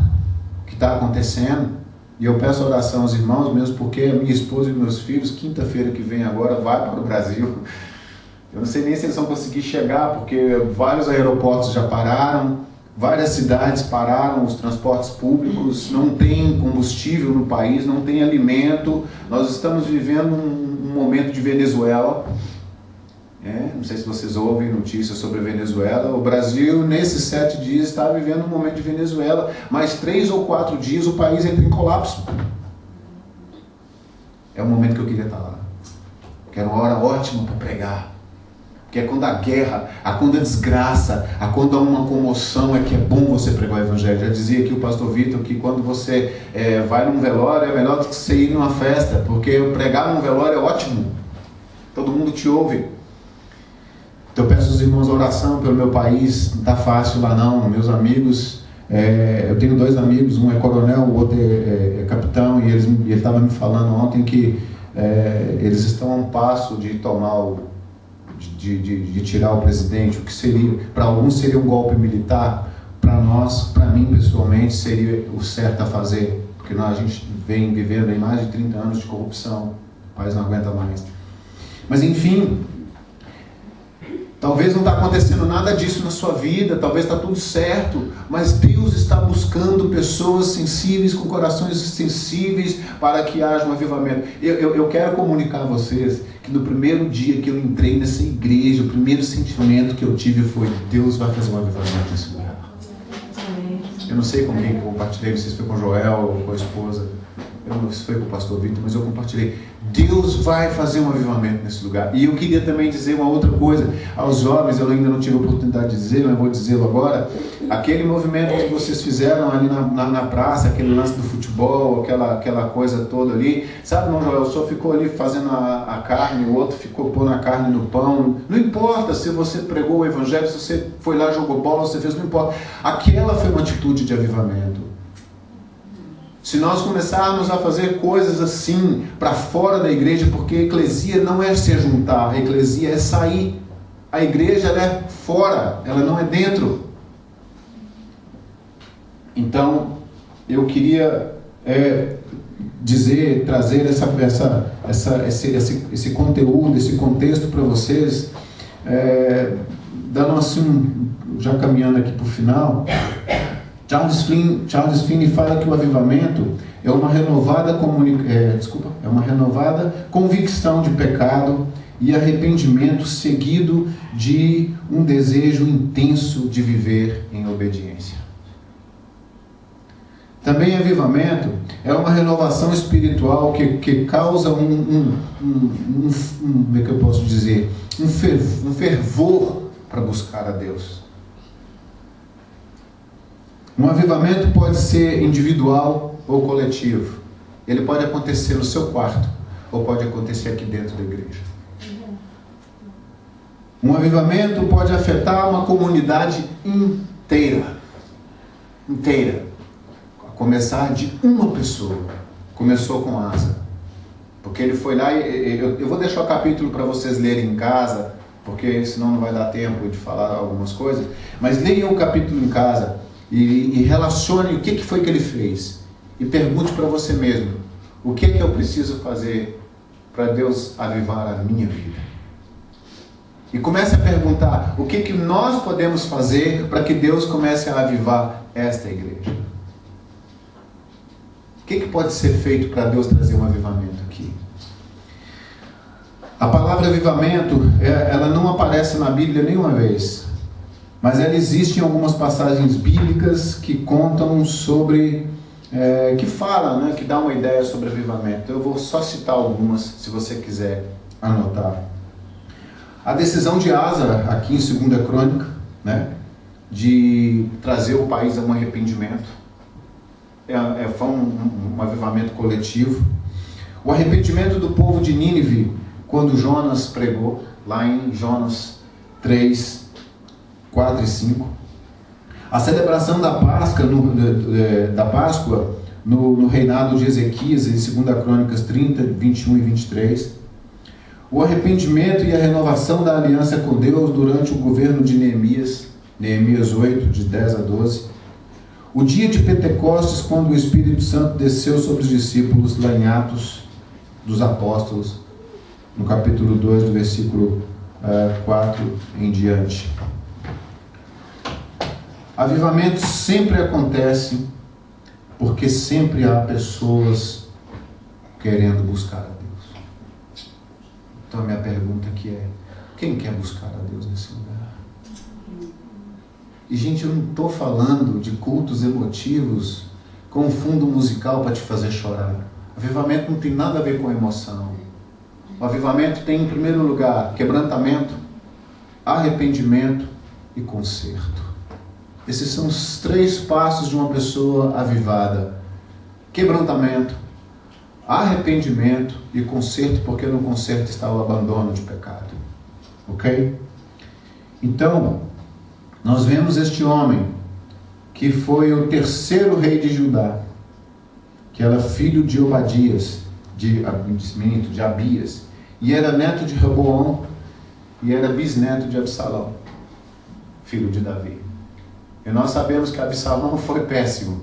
que está acontecendo. E eu peço oração aos irmãos mesmo, porque a minha esposa e meus filhos, quinta-feira que vem agora, vai para o Brasil. Eu não sei nem se eles vão conseguir chegar, porque vários aeroportos já pararam, várias cidades pararam, os transportes públicos, não tem combustível no país, não tem alimento. Nós estamos vivendo um momento de Venezuela. Não sei se vocês ouvem notícias sobre a Venezuela. O Brasil, nesses 7 dias, está vivendo um momento de Venezuela. Mais 3 ou 4 dias, o país entra em colapso. É o momento que eu queria estar lá. Que era uma hora ótima para pregar. Que é quando a guerra, quando a desgraça, quando há uma comoção, é que é bom você pregar o Evangelho. Já dizia aqui o pastor Vitor que quando você vai num velório, é melhor do que você ir numa festa, porque pregar num velório é ótimo. Todo mundo te ouve. Então eu peço aos irmãos oração pelo meu país. Não está fácil lá não, meus amigos. Eu tenho 2 amigos, um é coronel, o outro é capitão, e ele estava me falando ontem que eles estão a um passo de tomar de tirar o presidente, o que seria, para alguns seria um golpe militar, para nós, para mim pessoalmente, seria o certo a fazer, porque a gente vem vivendo em mais de 30 anos de corrupção, o país não aguenta mais. Mas enfim, talvez não está acontecendo nada disso na sua vida, talvez está tudo certo, mas Deus está buscando pessoas sensíveis, com corações sensíveis, para que haja um avivamento. Eu quero comunicar a vocês que no primeiro dia que eu entrei nessa igreja, o primeiro sentimento que eu tive foi: Deus vai fazer um avivamento nesse lugar. Eu não sei com quem eu compartilhei, não sei se foi com o Joel ou com a esposa, eu não sei se foi com o pastor Vitor, mas eu compartilhei. Deus vai fazer um avivamento nesse lugar. E eu queria também dizer uma outra coisa aos jovens, eu ainda não tive a oportunidade de dizer, mas vou dizê-lo agora. Aquele movimento que vocês fizeram ali na praça, aquele lance do futebol, aquela coisa toda ali, sabe, irmão Joel, o senhor ficou ali fazendo a carne, o outro ficou pondo a carne no pão. Não importa se você pregou o evangelho, se você foi lá, jogou bola, você fez, não importa. Aquela foi uma atitude de avivamento. Se nós começarmos a fazer coisas assim para fora da igreja, porque a eclesia não é se juntar, a eclesia é sair. A igreja ela é fora, ela não é dentro. Então, eu queria trazer esse conteúdo, esse contexto para vocês, dando assim, já caminhando aqui para o final. Charles Finney fala que o avivamento é uma renovada convicção de pecado e arrependimento seguido de um desejo intenso de viver em obediência. Também avivamento é uma renovação espiritual que causa como é que eu posso dizer, um fervor para buscar a Deus. Um avivamento pode ser individual ou coletivo. Ele pode acontecer no seu quarto ou pode acontecer aqui dentro da igreja. Um avivamento pode afetar uma comunidade inteira. A começar de uma pessoa. Começou com Asa. Porque ele foi lá e eu vou deixar o capítulo para vocês lerem em casa, porque senão não vai dar tempo de falar algumas coisas. Mas leiam o capítulo em casa. E relacione o que foi que ele fez. E pergunte para você mesmo: o que eu preciso fazer para Deus avivar a minha vida? E comece a perguntar: o que nós podemos fazer para que Deus comece a avivar esta igreja? O que pode ser feito para Deus trazer um avivamento aqui? A palavra avivamento, ela não aparece na Bíblia nenhuma vez. Mas ela existe em algumas passagens bíblicas que contam sobre, que falam, né, que dá uma ideia sobre avivamento. Eu vou só citar algumas, se você quiser anotar. A decisão de Asa, aqui em 2 Crônica, né, de trazer o país a um arrependimento. Foi um avivamento coletivo. O arrependimento do povo de Nínive, quando Jonas pregou, lá em Jonas 3, 4 e 5. A celebração da Páscoa no reinado de Ezequias, em 2 Crônicas 30, 21 e 23. O arrependimento e a renovação da aliança com Deus durante o governo de Neemias, Neemias 8, de 10 a 12. O dia de Pentecostes, quando o Espírito Santo desceu sobre os discípulos, lá em Atos dos Apóstolos, no capítulo 2, do versículo 4 em diante. Avivamentos sempre acontecem porque sempre há pessoas querendo buscar a Deus. Então a minha pergunta aqui é: quem quer buscar a Deus nesse lugar? E gente, eu não estou falando de cultos emotivos com fundo musical para te fazer chorar. Avivamento não tem nada a ver com emoção. O avivamento tem, em primeiro lugar, quebrantamento, arrependimento e conserto. Esses são os 3 passos de uma pessoa avivada: quebrantamento, arrependimento e conserto, porque no conserto está o abandono de pecado. Ok? Então, nós vemos este homem, que foi o 3º rei de Judá, que era filho de Obadias, de Abias, e era neto de Reboão, e era bisneto de Absalão, filho de Davi. E nós sabemos que Absalão foi péssimo.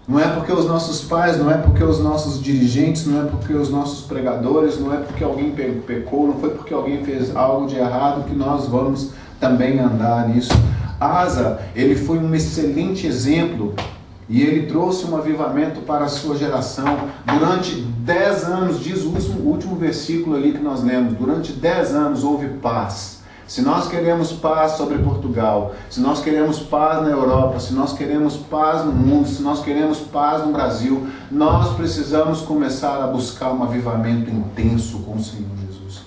Não é porque os nossos pais, não é porque os nossos dirigentes, não é porque os nossos pregadores, não é porque alguém pecou, não foi porque alguém fez algo de errado que nós vamos também andar nisso. Asa, ele foi um excelente exemplo e ele trouxe um avivamento para a sua geração. Durante 10 anos, diz o último versículo ali que nós lemos, durante 10 anos houve paz. Se nós queremos paz sobre Portugal, se nós queremos paz na Europa, se nós queremos paz no mundo, se nós queremos paz no Brasil, nós precisamos começar a buscar um avivamento intenso com o Senhor Jesus.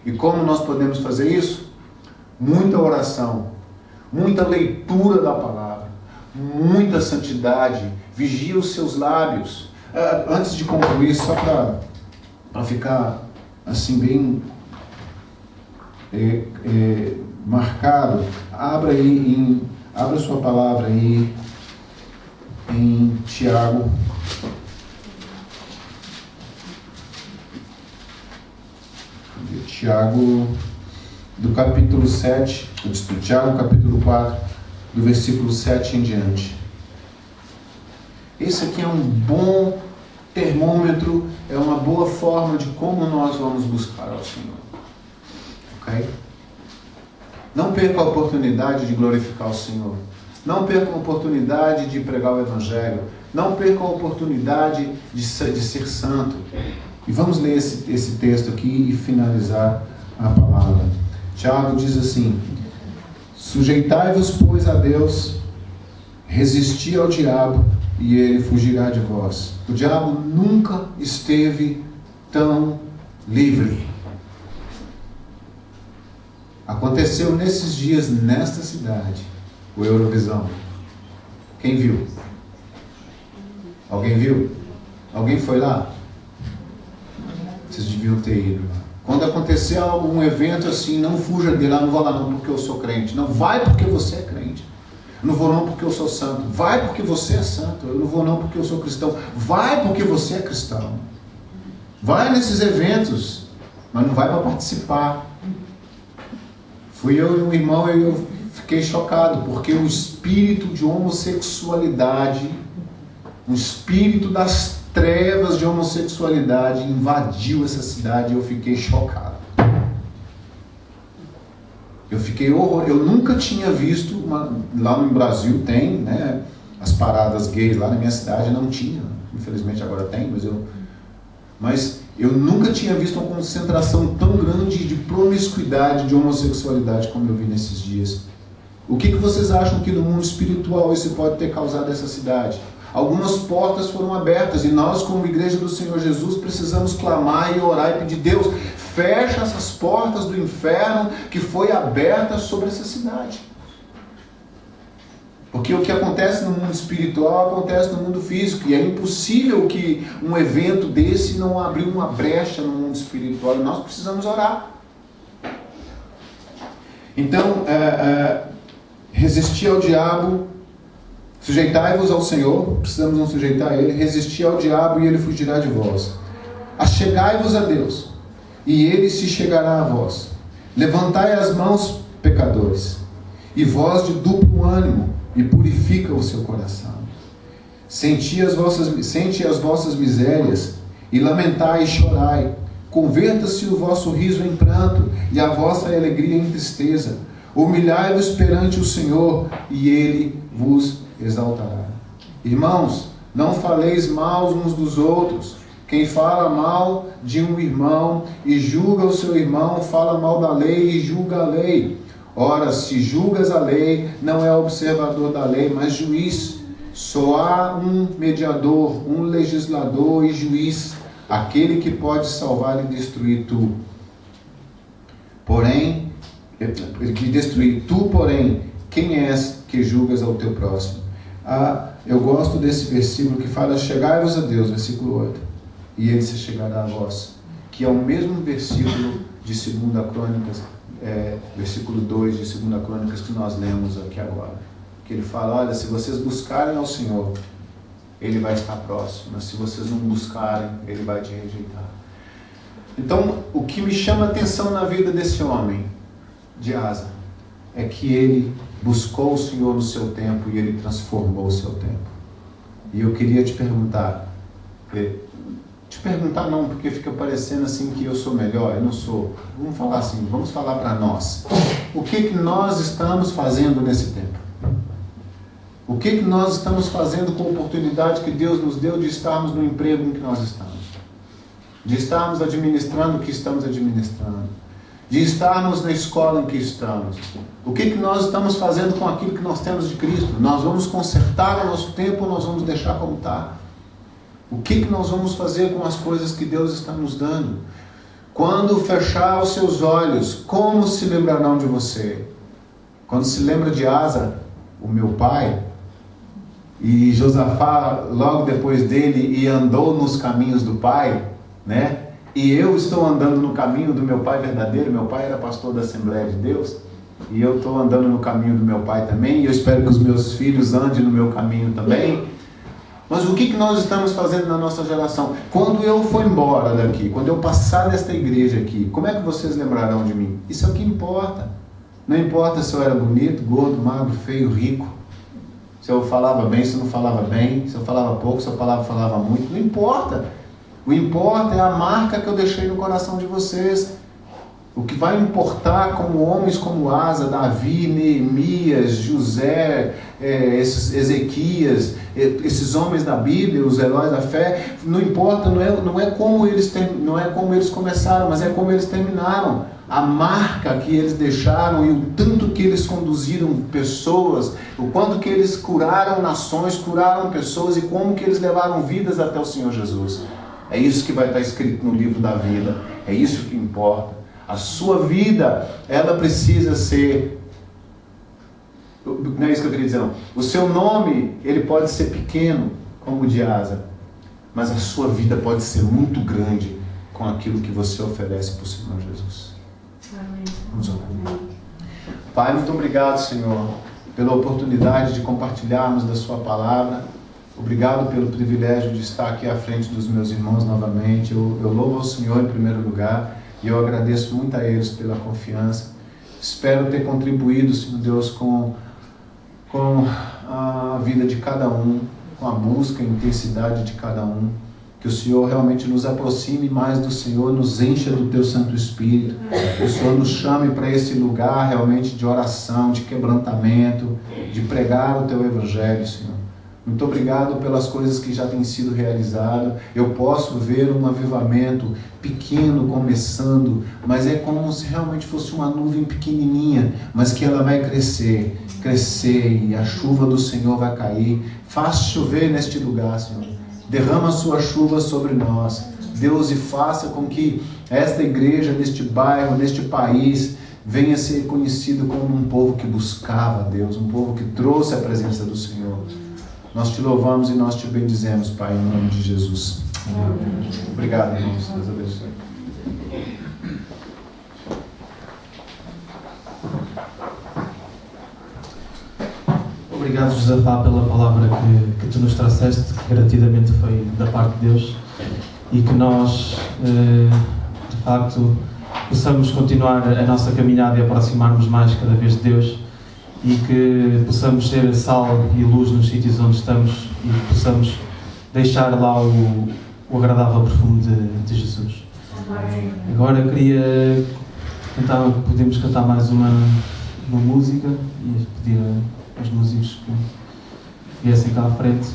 E como nós podemos fazer isso? Muita oração, muita leitura da palavra, muita santidade, vigia os seus lábios. Antes de concluir, só para ficar assim bem marcado, abra sua palavra aí em Tiago. Tiago, do capítulo 7, Tiago capítulo 4, do versículo 7 em diante. Esse aqui é um bom termômetro, é uma boa forma de como nós vamos buscar ao Senhor. Ok? Não perca a oportunidade de glorificar o Senhor. Não perca a oportunidade de pregar o Evangelho. Não perca a oportunidade de ser santo. E vamos ler esse texto aqui e finalizar a palavra. Tiago diz assim: sujeitai-vos, pois, a Deus, resisti ao diabo, e ele fugirá de vós. O diabo nunca esteve tão livre. Aconteceu nesses dias, nesta cidade, o Eurovisão. Quem viu? Alguém viu? Alguém foi lá? Vocês deviam ter ido. Quando acontecer algum evento assim, não fuja dele. Não vou lá não porque eu sou crente. Não, vai porque você é crente. Eu não vou não porque eu sou santo. Vai porque você é santo. Eu não vou não porque eu sou cristão. Vai porque você é cristão. Vai nesses eventos, mas não vai para participar. Fui eu e um irmão e eu fiquei chocado, porque o espírito de homossexualidade, o espírito das trevas de homossexualidade invadiu essa cidade e eu fiquei chocado. Eu fiquei horror. Eu nunca tinha visto lá no Brasil tem, né, as paradas gays lá na minha cidade não tinha. Infelizmente agora tem, mas eu nunca tinha visto uma concentração tão grande de promiscuidade, de homossexualidade como eu vi nesses dias. O que vocês acham que no mundo espiritual isso pode ter causado essa cidade? Algumas portas foram abertas e nós, como igreja do Senhor Jesus, precisamos clamar e orar e pedir: Deus, fecha essas portas do inferno que foi aberta sobre essa cidade. Porque o que acontece no mundo espiritual acontece no mundo físico, e é impossível que um evento desse não abriu uma brecha no mundo espiritual, e nós precisamos orar. Então, resistir ao diabo, sujeitai-vos ao Senhor, precisamos nos sujeitar a Ele, resistir ao diabo e Ele fugirá de vós. Achegai-vos a Deus, e Ele se chegará a vós. Levantai as mãos, pecadores, e vós de duplo ânimo, e purifica o seu coração. Sente as vossas misérias e lamentai e chorai. Converta-se o vosso riso em pranto e a vossa alegria em tristeza. Humilhai-vos perante o Senhor e Ele vos exaltará. Irmãos, não faleis mal uns dos outros. Quem fala mal de um irmão e julga o seu irmão, fala mal da lei e julga a lei. Ora, se julgas a lei, não é observador da lei, mas juiz. Só há um mediador, um legislador e juiz, aquele que pode salvar e destruir tu. Porém, quem és que julgas ao teu próximo? Eu gosto desse versículo que fala: chegai-vos a Deus, versículo 8, e Ele se chegará a vós, que é o mesmo versículo de 2 Crônicas, versículo 2 de 2 Crônicas que nós lemos aqui agora, que ele fala: olha, se vocês buscarem ao Senhor, Ele vai estar próximo, mas se vocês não buscarem, Ele vai te rejeitar. Então, o que me chama a atenção na vida desse homem, de Asa, é que ele buscou o Senhor no seu tempo e Ele transformou o seu tempo. E eu queria te perguntar, não, porque fica parecendo assim que eu sou melhor, eu não sou. Vamos falar assim, vamos falar para nós. O que nós estamos fazendo nesse tempo? O que nós estamos fazendo com a oportunidade que Deus nos deu de estarmos no emprego em que nós estamos? De estarmos administrando o que estamos administrando? De estarmos na escola em que estamos? O que nós estamos fazendo com aquilo que nós temos de Cristo? Nós vamos consertar o nosso tempo ou nós vamos deixar como está? O que nós vamos fazer com as coisas que Deus está nos dando? Quando fechar os seus olhos, como se lembrarão de você? Quando se lembra de Asa, o meu pai, e Josafá logo depois dele e andou nos caminhos do pai, né? E eu estou andando no caminho do meu pai verdadeiro. Meu pai era pastor da Assembleia de Deus e eu estou andando no caminho do meu pai também, e eu espero que os meus filhos andem no meu caminho também. Mas o que nós estamos fazendo na nossa geração? Quando eu for embora daqui, quando eu passar desta igreja aqui, como é que vocês lembrarão de mim? Isso é o que importa. Não importa se eu era bonito, gordo, magro, feio, rico, se eu falava bem, se eu não falava bem, se eu falava pouco, se eu falava muito, não importa. O que importa é a marca que eu deixei no coração de vocês. O que vai importar como homens como Asa, Davi, Neemias, José, Ezequias, esses homens da Bíblia, os heróis da fé, não importa, não é como eles começaram, mas é como eles terminaram. A marca que eles deixaram e o tanto que eles conduziram pessoas, o quanto que eles curaram nações, curaram pessoas e como que eles levaram vidas até o Senhor Jesus. É isso que vai estar escrito no livro da vida, é isso que importa. A sua vida, ela precisa ser, não é isso que eu queria dizer não, o seu nome, ele pode ser pequeno, como o de Asa, mas a sua vida pode ser muito grande com aquilo que você oferece para o Senhor Jesus. Vamos orar. Pai, muito obrigado, Senhor, pela oportunidade de compartilharmos da sua palavra. Obrigado pelo privilégio de estar aqui à frente dos meus irmãos novamente. Eu louvo ao Senhor em primeiro lugar e eu agradeço muito a eles pela confiança. Espero ter contribuído, Senhor Deus, com a vida de cada um, com a busca e intensidade de cada um. Que o Senhor realmente nos aproxime mais do Senhor, nos encha do Teu Santo Espírito. Que o Senhor nos chame para esse lugar realmente de oração, de quebrantamento, de pregar o Teu Evangelho, Senhor. Muito obrigado pelas coisas que já têm sido realizadas. Eu posso ver um avivamento pequeno começando, mas é como se realmente fosse uma nuvem pequenininha, mas que ela vai crescer e a chuva do Senhor vai cair. Faz chover neste lugar, Senhor. Derrama a sua chuva sobre nós, Deus, e faça com que esta igreja, neste bairro, neste país, venha ser conhecido como um povo que buscava Deus, um povo que trouxe a presença do Senhor. Nós te louvamos e nós te bendizemos, Pai, em nome de Jesus. Amém. Obrigado, irmãos. Deus abençoe. Obrigado, Josafá, pela palavra que tu nos trouxeste, que garantidamente foi da parte de Deus, e que nós, de facto, possamos continuar a nossa caminhada e aproximar-nos mais cada vez de Deus, e que possamos ser sal e luz nos sítios onde estamos e que possamos deixar lá o agradável perfume de Jesus. Agora queria cantar, podemos cantar mais uma música e pedir aos músicos que viessem cá à frente.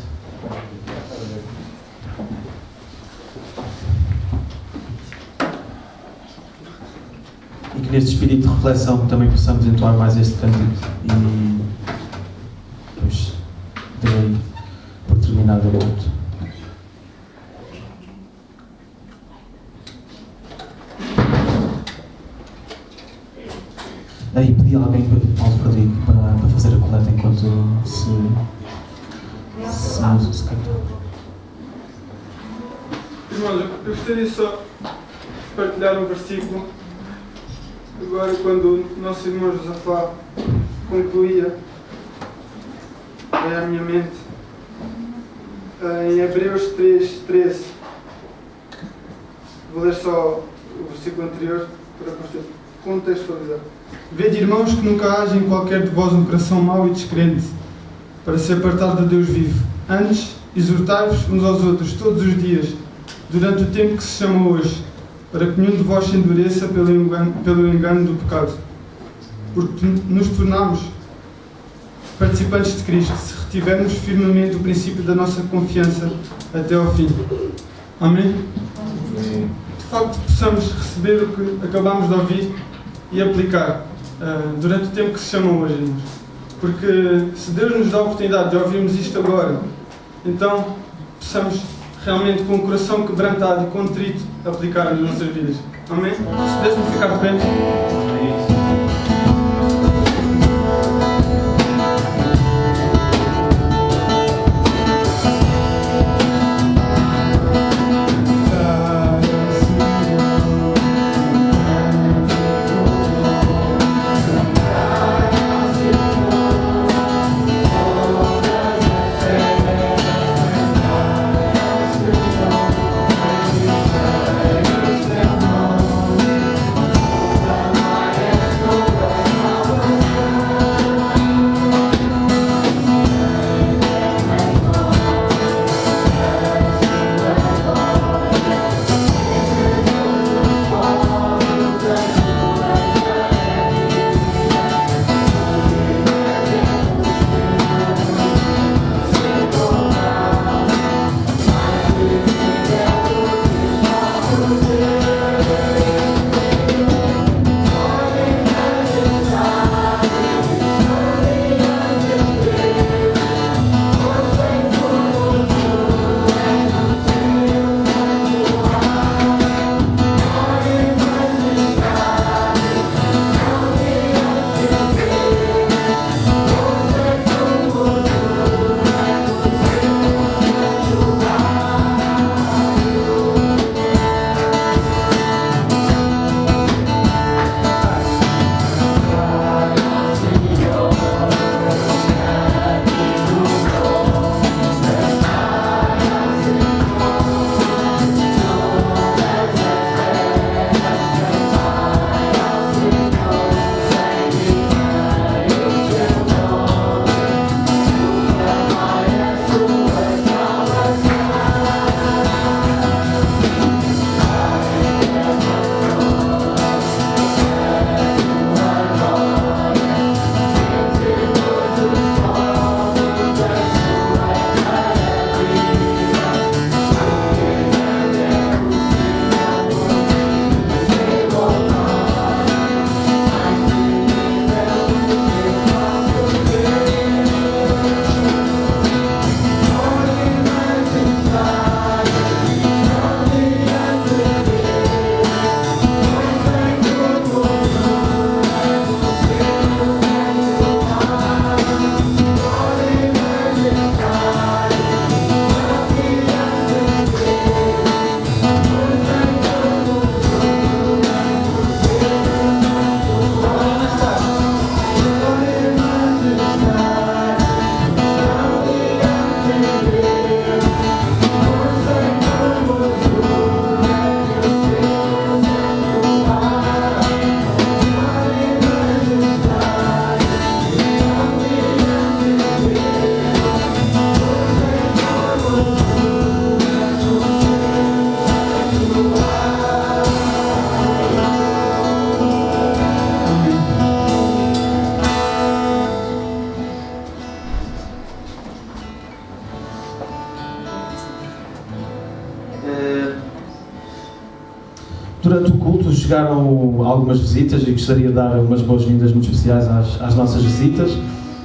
E que neste espírito de reflexão também possamos entoar mais este cântico e depois darei por terminado o culto. Aí pedi a alguém, Paulo Frederico, para fazer a coleta enquanto se canta. Irmãos, eu gostaria só de partilhar um versículo. Agora, quando o nosso irmão Josafá concluía, veio à minha mente, em Hebreus 3:13. Vou ler só o versículo anterior para contextualizar. Vede, irmãos, que nunca haja em qualquer de vós um coração mau e descrente, para se apartar de Deus vivo. Antes, exortai-vos uns aos outros todos os dias, durante o tempo que se chama hoje, para que nenhum de vós se endureça pelo engano do pecado. Porque nos tornamos participantes de Cristo, se retivermos firmemente o princípio da nossa confiança até ao fim. Amém? De facto, possamos receber o que acabamos de ouvir e aplicar durante o tempo que se chama hoje, irmãos. Porque se Deus nos dá a oportunidade de ouvirmos isto agora, então possamos realmente, com o coração quebrantado e contrito, aplicar nas nossas vidas. Amém? Se pudéssemos ficar de pé. Maria. Durante o culto chegaram algumas visitas e gostaria de dar umas boas-vindas muito especiais às nossas visitas.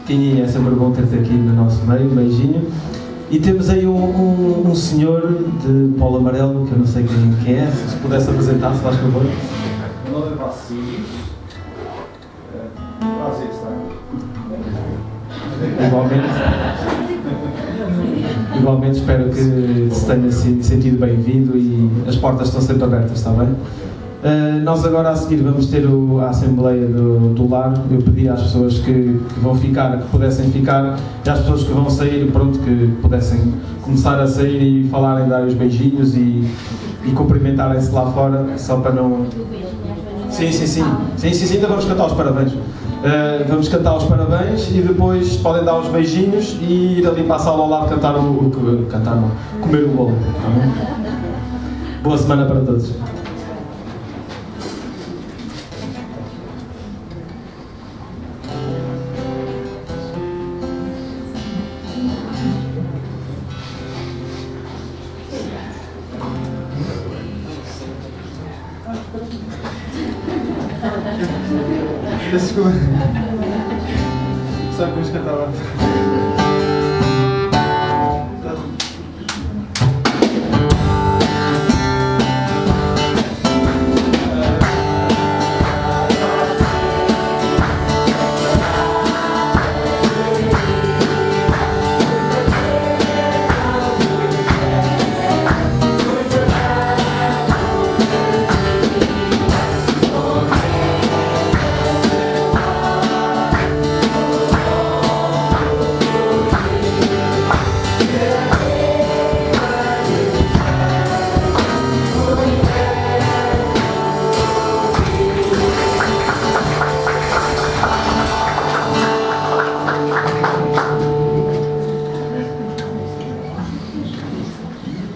Quem é sempre bom ter-te aqui no nosso meio, um beijinho. E temos aí um senhor de polo amarelo, que eu não sei quem é, se pudesse apresentar, se faz favor. Meu nome é Vacilis. Prazer estar aqui. Igualmente espero que se tenha sentido bem-vindo e as portas estão sempre abertas, está bem? Nós agora a seguir vamos ter a Assembleia do Lar. Eu pedi às pessoas que vão ficar, que pudessem ficar, e às pessoas que vão sair, pronto, que pudessem começar a sair e falarem, dar os beijinhos e cumprimentarem-se lá fora, só para não... Sim, ainda vamos cantar os parabéns. Vamos cantar os parabéns e depois podem dar os beijinhos e ir ali para a sala ao lado comer o bolo. Boa semana para todos. Desculpa. Só que vamos cantar lá.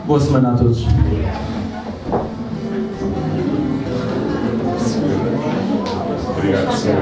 Boa semana a todos. Obrigado, senhor.